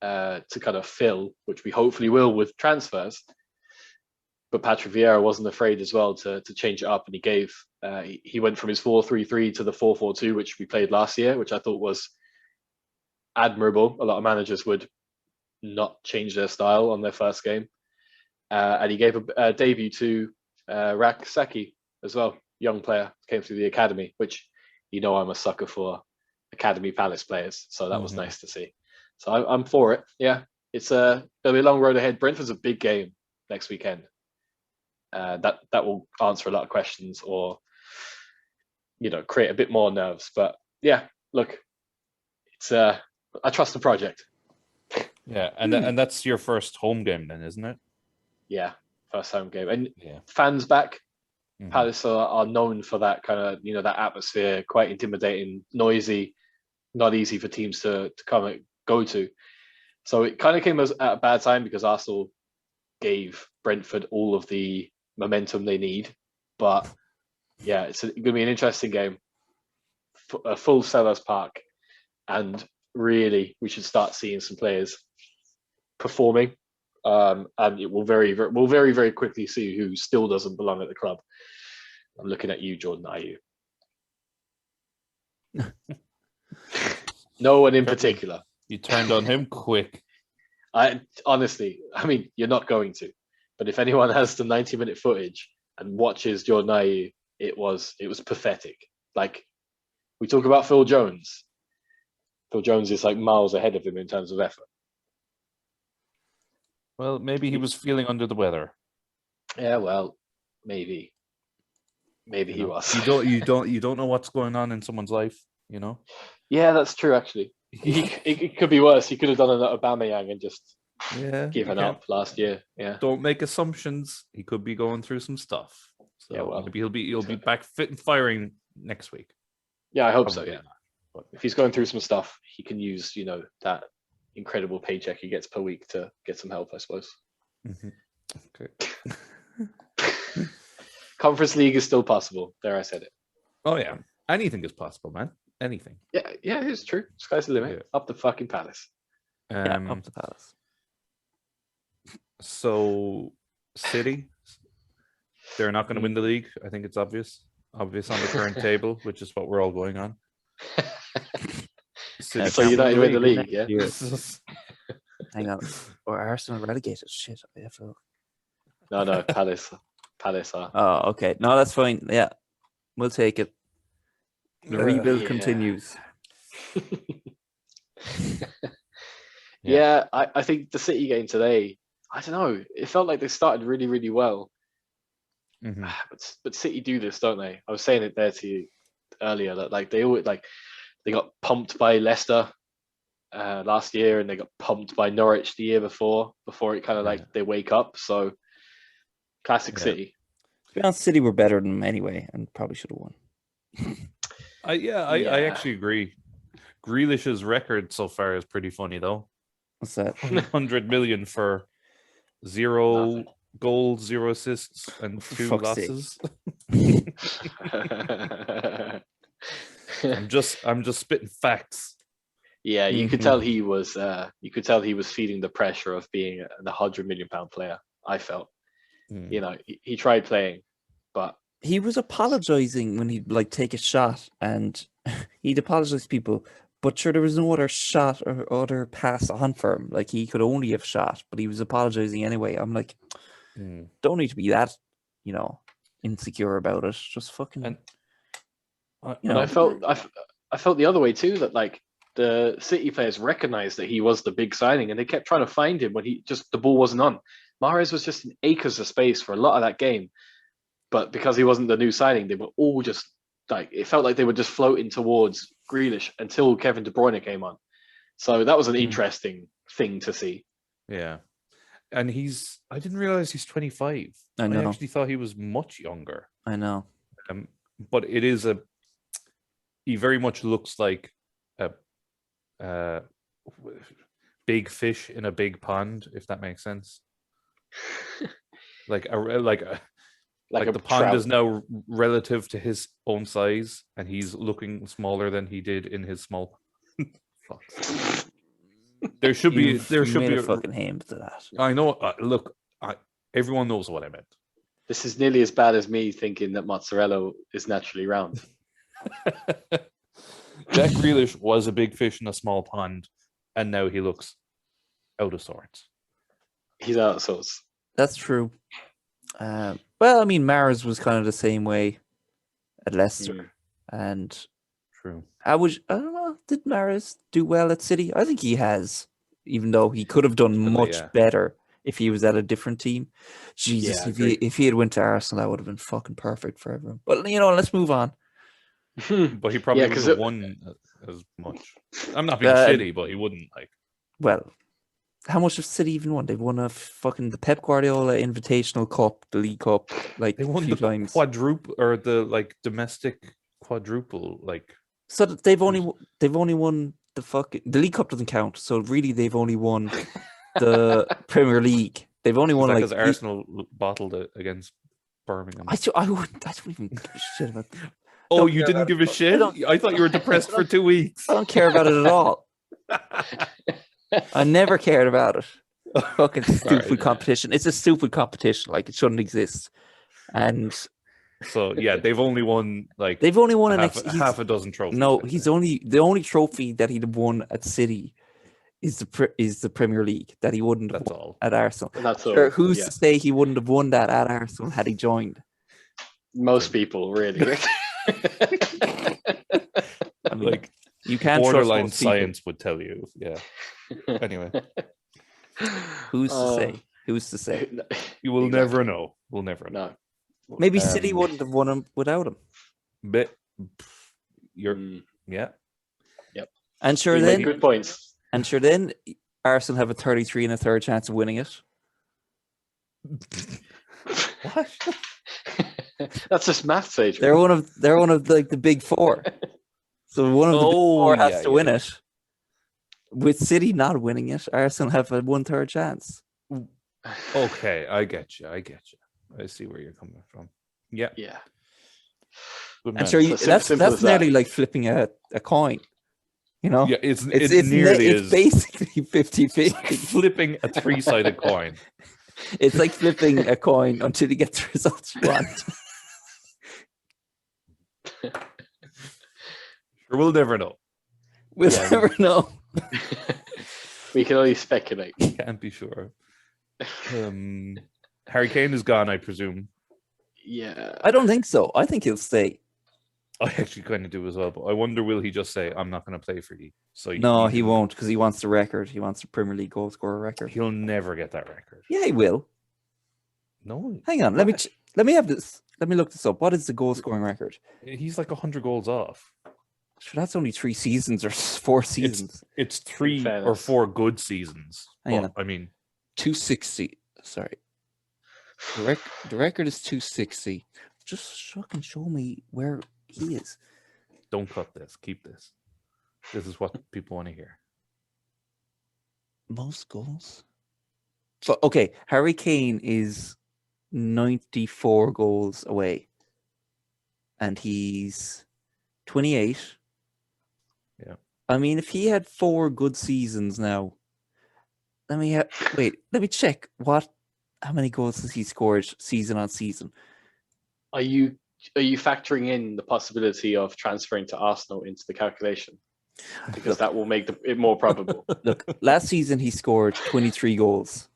to kind of fill, which we hopefully will with transfers. But Patrick Vieira wasn't afraid as well to change it up, and he went from his 4-3-3 to the 4-4-2, which we played last year, which I thought was admirable. A lot of managers would not change their style on their first game, and he gave a debut to Rak Saki as well, young player, came through the academy, which I'm a sucker for academy Palace players, so that was nice to see. So I'm for it. Yeah, there'll be a long road ahead. Brentford's a big game next weekend. That will answer a lot of questions, or create a bit more nerves. But yeah, look, it's I trust the project. Yeah, and that's your first home game then, isn't it? Yeah, first home game, and fans back. Mm-hmm. Palace are known for that kind of that atmosphere, quite intimidating, noisy, not easy for teams to come and go to. So it kind of came at a bad time, because Arsenal gave Brentford all of the momentum they need. But yeah, it's going to be an interesting game, a full Sellers Park, and really we should start seeing some players performing, and it will we'll very, very quickly see who still doesn't belong at the club. I'm looking at you, Jordan Ayew. No one in particular. You turned on him quick. Honestly, you're not going to. But if anyone has the 90-minute footage and watches Jordan Ayew, it was pathetic. Like, we talk about Phil Jones. Phil Jones is like miles ahead of him in terms of effort. Well, maybe he was feeling under the weather. Yeah, well, maybe he was. You don't know what's going on in someone's life, Yeah, that's true. Actually, it could be worse. He could have done an Aubameyang and just given up last year. Yeah. Don't make assumptions. He could be going through some stuff. So yeah, well, maybe he'll be back fit and firing next week. Yeah, I hope so. Yeah. But if he's going through some stuff, he can use that incredible paycheck he gets per week to get some help, I suppose. Mm-hmm. Okay. Conference League is still possible. There, I said it. Oh yeah, anything is possible, man. Anything. Yeah, it's true. Sky's the limit. Yeah. Up the fucking Palace. Up the Palace. So, City, they're not going to win the league. I think it's obvious on the current table, which is what we're all going on. So United win the league, yeah? Hang on. Or Arsenal relegated. Shit. No, Palace. Palace are. Oh, okay. No, that's fine. Yeah, we'll take it. The rebuild yeah. continues. Yeah, I think the City game today, I don't know. It felt like they started really, really well. Mhm. But City do this, don't they? I was saying it there to you earlier that like they always like they got pumped by Leicester last year, and they got pumped by Norwich the year before it kind of like they wake up. So classic Yeah. City. To be honest, City were better than them anyway, and probably should have won. I Yeah. actually agree. Grealish's record so far is pretty funny though. What's that? 100 million for 0 Nothing. goals, 0 assists, and For 2 fuck's sake. losses. I'm just spitting facts. Yeah, you could Mhm. tell he was. You could tell he was feeling the pressure of being an £100 million player. I felt. Mm. You know, he tried playing, but He was apologizing when he'd like take a shot, and he'd apologize to people. But sure, there was no other shot or other pass on for him. Like he could only have shot, but he was apologizing anyway. I'm like, Mm. don't need to be that, insecure about it. Just fucking, And you and know. I felt the other way too. That like the City players recognized that he was the big signing, and they kept trying to find him when the ball wasn't on. Mahrez was just in acres of space for a lot of that game, but because he wasn't the new signing, they were all just like it felt like they were just floating towards Grealish until Kevin De Bruyne came on. So that was an interesting thing to see. yeah, and I didn't realize he's 25. I know. actually thought he was much younger. I know. But it is he very much looks like a big fish in a big pond, if that makes sense. Like the pond trout. is now relative to his own size, and he's looking smaller than he did in his small. Fuck. There should be a fucking ham to that. I know. Look, everyone knows what I meant. This is nearly as bad as me thinking that mozzarella is naturally round. Jack Grealish was a big fish in a small pond, and now he looks out of sorts. He's out of sorts. That's true. Well, I mean, Mahrez was kind of the same way at Leicester, and True. I don't know. Did Mahrez do well at City? I think he has, even though he could have done much better if he was at a different team. Jesus, if he had went to Arsenal, that would have been fucking perfect for everyone. But let's move on. But he probably wouldn't have won as much. I'm not being shitty, but he wouldn't like. Well, how much have City even won? They've won the Pep Guardiola Invitational Cup, the League Cup, like They won a few the times. quadruple or the domestic quadruple, like. So they've only won the League Cup doesn't count. So really, they've only won the Premier League. They've only won because Arsenal bottled it against Birmingham. I don't even give a shit about that. Oh, you didn't give a shit? I thought you were depressed for 2 weeks. I don't care about it at all. I never cared about it. Fucking stupid competition. It's a stupid competition. Like it shouldn't exist. And so they've only won half a dozen trophies. No, the only trophy that he'd have won at City is the Premier League that he wouldn't have won at Arsenal. That's all. Sure, who's to say he wouldn't have won that at Arsenal had he joined? Most people, really. I mean, like you can't borderline trust most science would tell you. Yeah. Anyway, who's to say? Who's to say? You will never know. We'll never know. No. Maybe City wouldn't have won him without him. But you're Yep. And sure You then make good points. And sure then Arsenal have a 33 and a third chance of winning it. What? That's just maths, Adrian. They're one of like the big four. So one of the big four has to win it. With City not winning it, Arsenal have a 1/3 chance. Okay, I get you. I see where you're coming from. Yeah. Yeah. And sure, that's nearly like flipping a coin. Yeah, it's basically 50-50. Flipping a 3-sided coin. It's like flipping a coin until you get the results you want. We'll never know. We'll never know. We can only speculate. Can't be sure. Harry Kane is gone, I presume. Yeah. I don't think so. I think he'll stay. I actually kind of do as well, but I wonder will he just say, I'm not going to play for you? So No, you he can- won't, because he wants the record. He wants the Premier League goal scorer record. He'll never get that record. Yeah, he will. No. Hang on, let me have this. Let me look this up. What is the goal scoring record? He's like 100 goals off. Sure, that's only 3 seasons or 4 seasons. It's 3 or fairness. 4 good seasons. Hang But, on. I mean, 260. Sorry. The record is 260. Just fucking show me where he is. don't cut this. Keep this. This is what people want to hear. Most goals? So, okay, Harry Kane is 94 goals away. And he's 28. Yeah. I mean, if he had 4 good seasons now, let me check how many goals has he scored season on season? Are you factoring in the possibility of transferring to Arsenal into the calculation? Because that will make it more probable. Look, last season he scored 23 goals.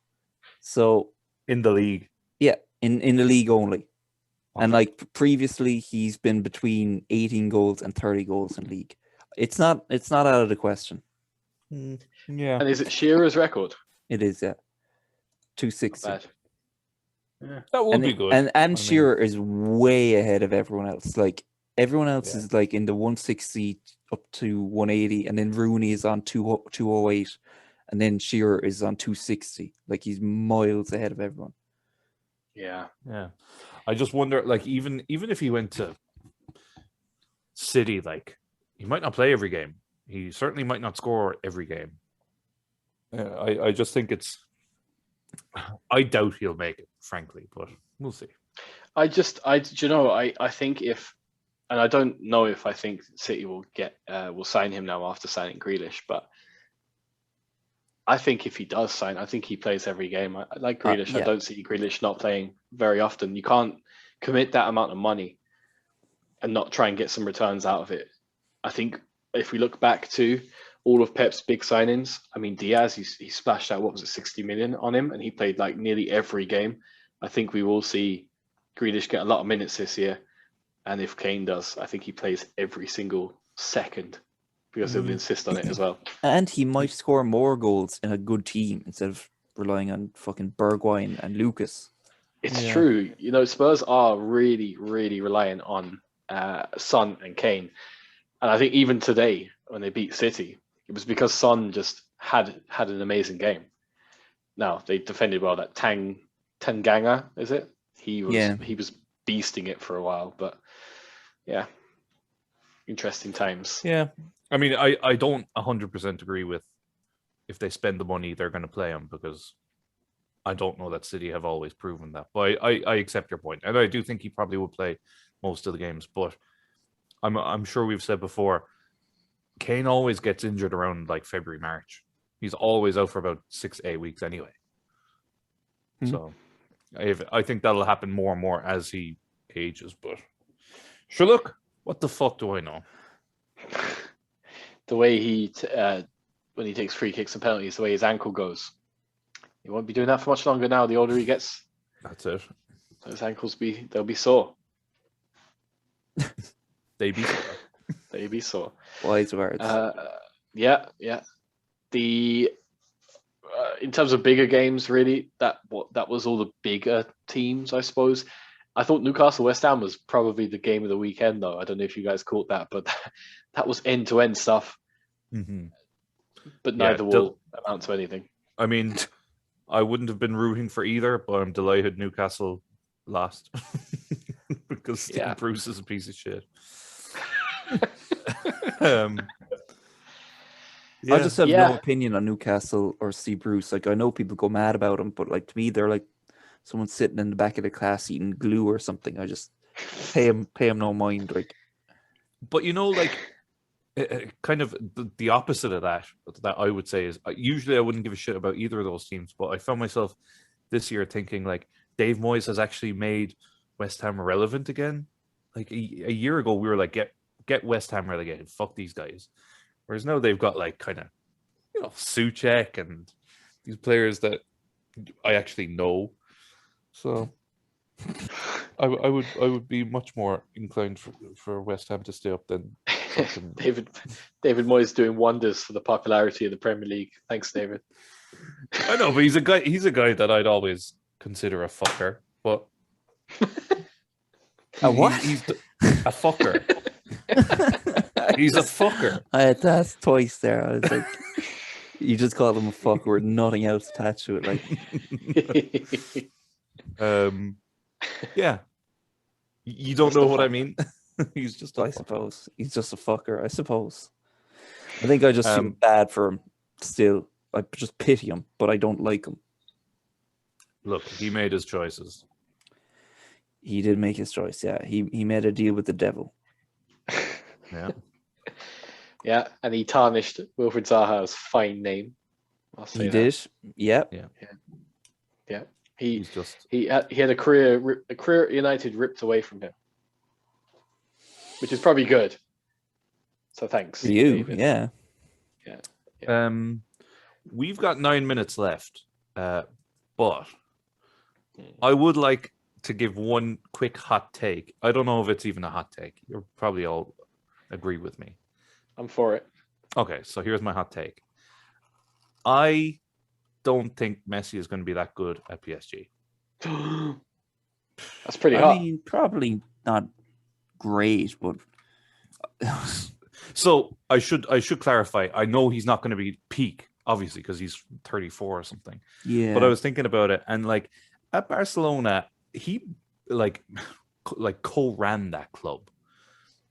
So, In the league. yeah, in the league only. And Okay. like previously he's been between 18 goals and 30 goals in league. It's not out of the question. Yeah. And is it Shearer's record? It is, yeah. Not 260. bad. Yeah. That would And, be good. and I mean- Shearer is way ahead of everyone else. Like everyone else Yeah. is like in the 160 up to 180, and then Rooney is on 208, and then Shearer is on 260. Like he's miles ahead of everyone. Yeah. Yeah. I just wonder, like, even if he went to City, like, he might not play every game. He certainly might not score every game. I just think I doubt he'll make it, frankly, but we'll see. I think if, and I don't know if I think City will sign him now after signing Grealish, but I think if he does sign, I think he plays every game. I like Grealish. Yeah. I don't see Grealish not playing very often. You can't commit that amount of money and not try and get some returns out of it. I think if we look back to all of Pep's big signings, I mean, Diaz, he splashed out, 60 million on him, and he played like nearly every game. I think we will see Grealish get a lot of minutes this year. And if Kane does, I think he plays every single second because he'll insist on it as well. And he might score more goals in a good team instead of relying on fucking Bergwijn and Lucas. It's Yeah. true. You know, Spurs are really, really reliant on Son and Kane. And I think even today, when they beat City, it was because Son just had an amazing game. Now, they defended well. That Tanganga, is it? He was beasting it for a while, but yeah, interesting times. Yeah. I mean, I don't 100% agree with if they spend the money, they're going to play him, because I don't know that City have always proven that. But I accept your point, and I do think he probably would play most of the games. But I'm sure we've said before, Kane always gets injured around like February, March. He's always out for about 6-8 weeks anyway. Mhm. So I think that'll happen more and more as he ages. But sure, look, what the fuck do I know? The way when he takes free kicks and penalties, the way his ankle goes, he won't be doing that for much longer now. The older he gets, That's it. those ankles they'll be sore. They be They'll be sore. Wise words. Yeah. The in terms of bigger games, really, that was all the bigger teams, I suppose. I thought Newcastle West Ham was probably the game of the weekend, though. I don't know if you guys caught that, but that was end-to-end stuff. Mhm. But Yeah, neither will amount to anything. I mean, I wouldn't have been rooting for either, but I'm delighted Newcastle lost because Steve Yeah. Bruce is a piece of shit. um, I just have Yeah. no opinion on Newcastle or Steve Bruce. Like, I know people go mad about him, but like to me, they're like someone sitting in the back of the class eating glue or something. I just pay him no mind. Like, but you know, like kind of the opposite of that I would say is usually I wouldn't give a shit about either of those teams, but I found myself this year thinking like Dave Moyes has actually made West Ham relevant again. Like a year ago, we were like, get West Ham relegated, fuck these guys. Whereas now they've got like kind of, you know, Souček and these players that I actually know. So I would be much more inclined for West Ham to stay up than fucking. David Moyes doing wonders for the popularity of the Premier League. Thanks, David. I know, but he's a guy that I'd always consider a fucker. But A what? He's a fucker. He's a fucker. I had to ask twice there. I was like, you just called him a fucker with nothing else attached to it. Like, Yeah. You don't know what I mean? He's just I suppose he's just a fucker. I suppose. I think I just feel bad for him. Still, I just pity him, but I don't like him. Look, he made his choices. He did make his choice. Yeah, he made a deal with the devil. Yeah. Yeah, and he tarnished Wilfried Zaha's fine name. I'll say He that. did. Yep. Yeah. He just he had a career at United ripped away from him, which is probably good. So thanks For you, David. yeah. We've got 9 minutes left, but I would like to give one quick hot take. I don't know if it's even a hot take. You'll probably all agree with me. I'm for it. Okay, so here's my hot take. I don't think Messi is going to be that good at PSG. That's pretty I hot. mean, probably not great, but So I should clarify. I know he's not going to be peak, obviously, because he's 34 or something. yeah. But I was thinking about it, and like at Barcelona, he like co-ran that club,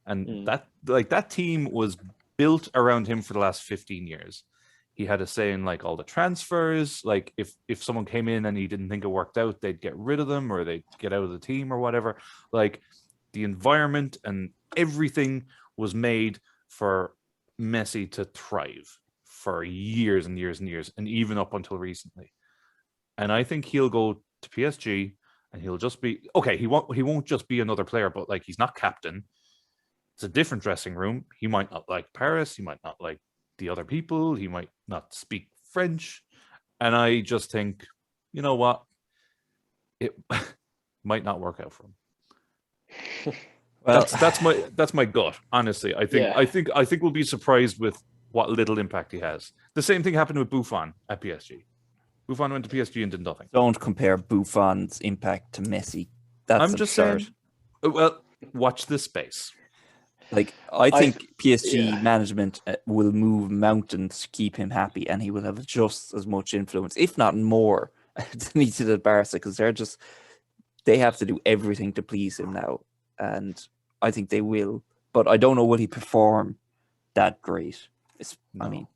and that team was built around him for the last 15 years. He had a say in like all the transfers. Like if someone came in and he didn't think it worked out, they'd get rid of them or they'd get out of the team or whatever. Like the environment and everything was made for Messi to thrive for years and years and years, and even up until recently. And I think he'll go to PSG and he'll just be okay. He won't just be another player, but like he's not captain. It's a different dressing room. He might not like Paris. He might not like the other people. He might not speak French. And I just think, you know what? It might not work out for him. Well, That's my gut. Honestly, I think we'll be surprised with what little impact he has. The same thing happened with Buffon at PSG. Buffon went to PSG and did nothing. don't compare Buffon's impact to Messi. That's I'm just absurd. saying. Well, watch this space. Like, I think PSG management will move mountains to keep him happy, and he will have just as much influence, if not more, than he did at Barca, because they have to do everything to please him now, and I think they will. But I don't know, will he perform that great? I mean,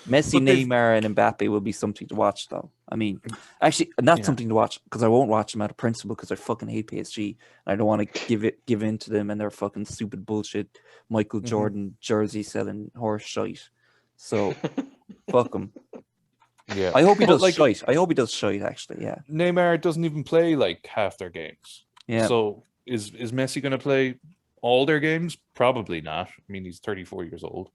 Messi, But Neymar, and Mbappe will be something to watch, though. I mean, actually, not something to watch, because I won't watch them out of principle, because I fucking hate PSG. And I don't want to give in to them and their fucking stupid bullshit Michael Jordan jersey selling horse shite. So, fuck him. Yeah, I hope he does like, shite. I hope he does shite, actually, yeah. Neymar doesn't even play like half their games. Yeah. So is Messi going to play all their games? Probably not. I mean, he's 34 years old.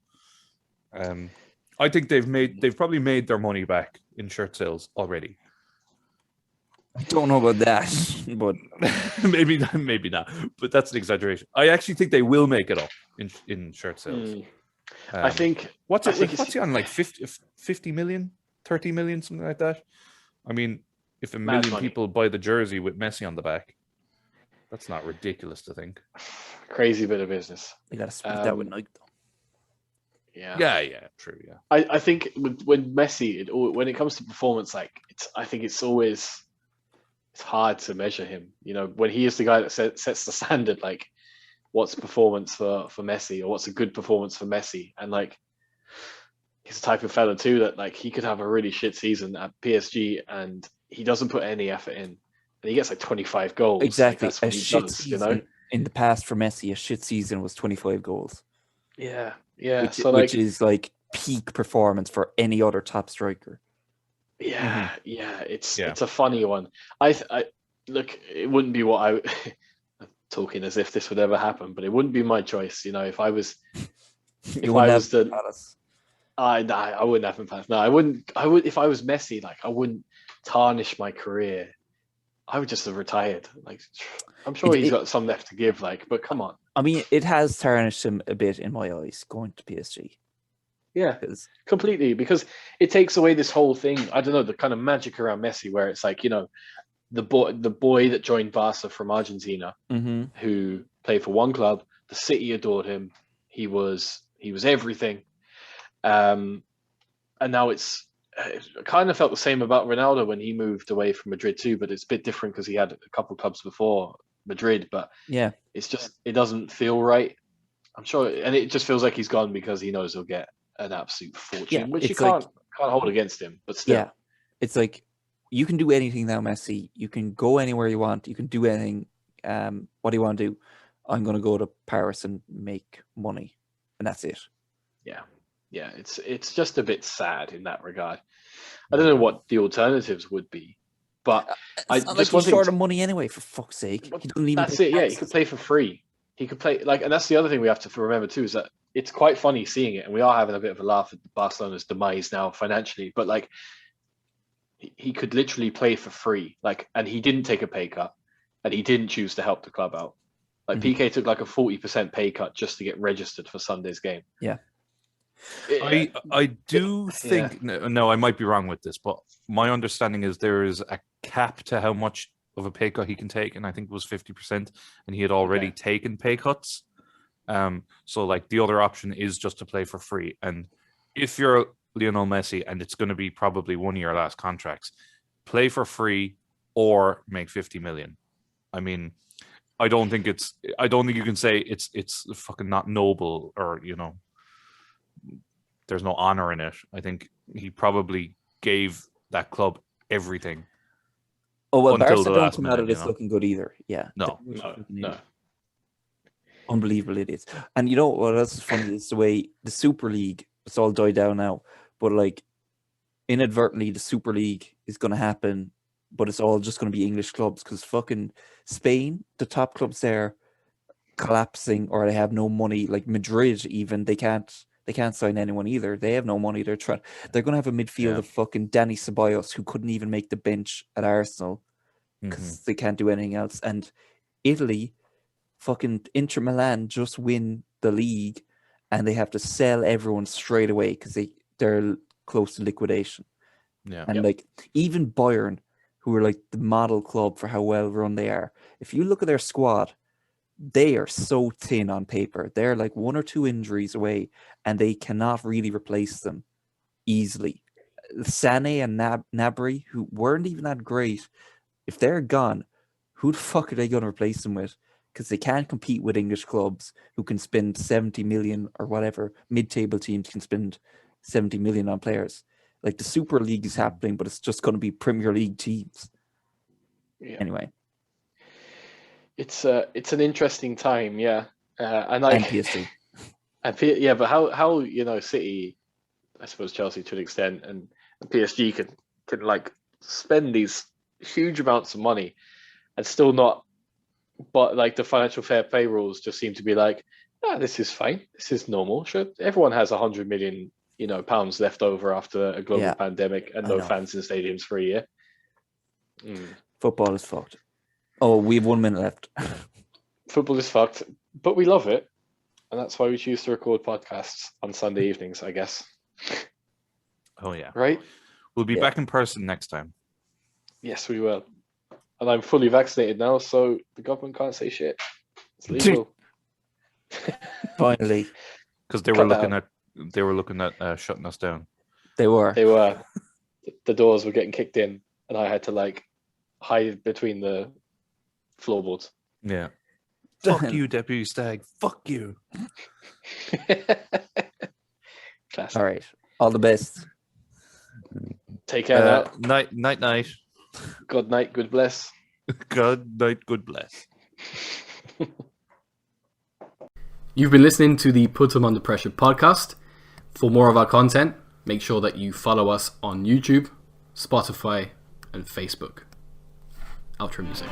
I think they've probably made their money back in shirt sales already. I don't know about that, but maybe not. But that's an exaggeration. I actually think they will make it up in shirt sales. I think what's he on, like 50 million, 30 million, something like that. I mean, if a million people buy the jersey with Messi on the back, that's not ridiculous to think. Crazy bit of business. they got to split that with Nike, though. Yeah, True. Yeah, I think when Messi, when it comes to performance, like I think it's hard to measure him. You know, when he is the guy that sets the standard, like what's performance for Messi, or what's a good performance for Messi, and like he's the type of fella too that like he could have a really shit season at PSG and he doesn't put any effort in, and he gets like 25 goals. Exactly, like, that's what a he shit does, season. you know? In the past for Messi, a shit season was 25 goals. Yeah. Which is like peak performance for any other top striker. Yeah, it's a funny one. I look, it wouldn't be what I'm talking as if this would ever happen, but it wouldn't be my choice. You know, if I was, I wouldn't have him pass. No, I wouldn't. If I was Messi, like I wouldn't tarnish my career. I would just have retired. Like, I'm sure he's got some left to give, like, but come on. I mean, it has tarnished him a bit in my eyes going to PSG. Yeah, 'Cause- completely, because it takes away this whole thing. I don't know, the kind of magic around Messi, where it's like, the boy that joined Barca from Argentina, who played for one club, the city adored him. He was everything. And now it kind of felt the same about Ronaldo when he moved away from Madrid too, but it's a bit different because he had a couple of clubs before Madrid, but yeah, it's just, it doesn't feel right. I'm sure, and it just feels like he's gone because he knows he'll get an absolute fortune, which you can't hold against him, but still. Yeah, it's like you can do anything now, Messi. You can go anywhere you want. You can do anything. What do you want to do? I'm going to go to Paris and make money, and that's it. Yeah, it's just a bit sad in that regard. I don't know what the alternatives would be, but I It's not just like he's want short of money anyway. For fuck's sake, he doesn't even. That's it. Yeah, he could play for free. He could play and that's the other thing we have to remember too, is that it's quite funny seeing it, and we are having a bit of a laugh at Barcelona's demise now financially, but like he could literally play for free, like, and he didn't take a pay cut, and he didn't choose to help the club out. Like PK took like a 40% pay cut just to get registered for Sunday's game. Yeah. I do think no, I might be wrong with this, but my understanding is there is a cap to how much of a pay cut he can take, and I think it was 50%, and he had already taken pay cuts. So like the other option is just to play for free, and if you're Lionel Messi and it's going to be probably 1 year last contracts, play for free or make 50 million. I mean, I don't think you can say it's fucking not noble, or there's no honor in it. I think he probably gave that club everything. Oh well, until Barca the don't last come out of minute, this looking good either. Yeah, No. Unbelievable idiots. And you know what else is funny is the way the Super League, it's all died down now, but like inadvertently the Super League is going to happen, but it's all just going to be English clubs because fucking Spain, the top clubs there, collapsing, or they have no money. Like Madrid, even they can't sign anyone either. They have no money. They're going to have a midfield of fucking Danny Ceballos who couldn't even make the bench at Arsenal because they can't do anything else. And Italy, fucking Inter Milan just win the league and they have to sell everyone straight away because they're close to liquidation. Yeah. And like even Bayern, who are like the model club for how well run they are, if you look at their squad, they are so thin on paper. They're like 1 or 2 injuries away and they cannot really replace them easily. Sané and Nabry, who weren't even that great, if they're gone, who the fuck are they going to replace them with? Because they can't compete with English clubs who can spend 70 million or whatever. Mid-table teams can spend 70 million on players. Like the Super League is happening, but it's just going to be Premier League teams. Yeah. Anyway. It's an interesting time, yeah. And PSG. But how City, I suppose Chelsea to an extent, and PSG can like spend these huge amounts of money and still not, but like the financial fair play rules just seem to be like, this is fine, this is normal. Sure, everyone has 100 million pounds left over after a global pandemic and no fans in stadiums for a year. Football is fucked. Oh, we have 1 minute left. Football is fucked, but we love it. And that's why we choose to record podcasts on Sunday evenings, I guess. Oh, yeah. Right? We'll be back in person next time. Yes, we will. And I'm fully vaccinated now, so the government can't say shit. It's legal. Finally. Because they were looking at shutting us down. They were. The doors were getting kicked in, and I had to like hide between the floorboards. Yeah. Fuck you, Deputy Stag. Fuck you. Classic. All right. All the best. Take care now. Night. Good night, good bless. Good night, good bless. You've been listening to the Put 'em Under Pressure podcast. For more of our content, make sure that you follow us on YouTube, Spotify, and Facebook. Outro music.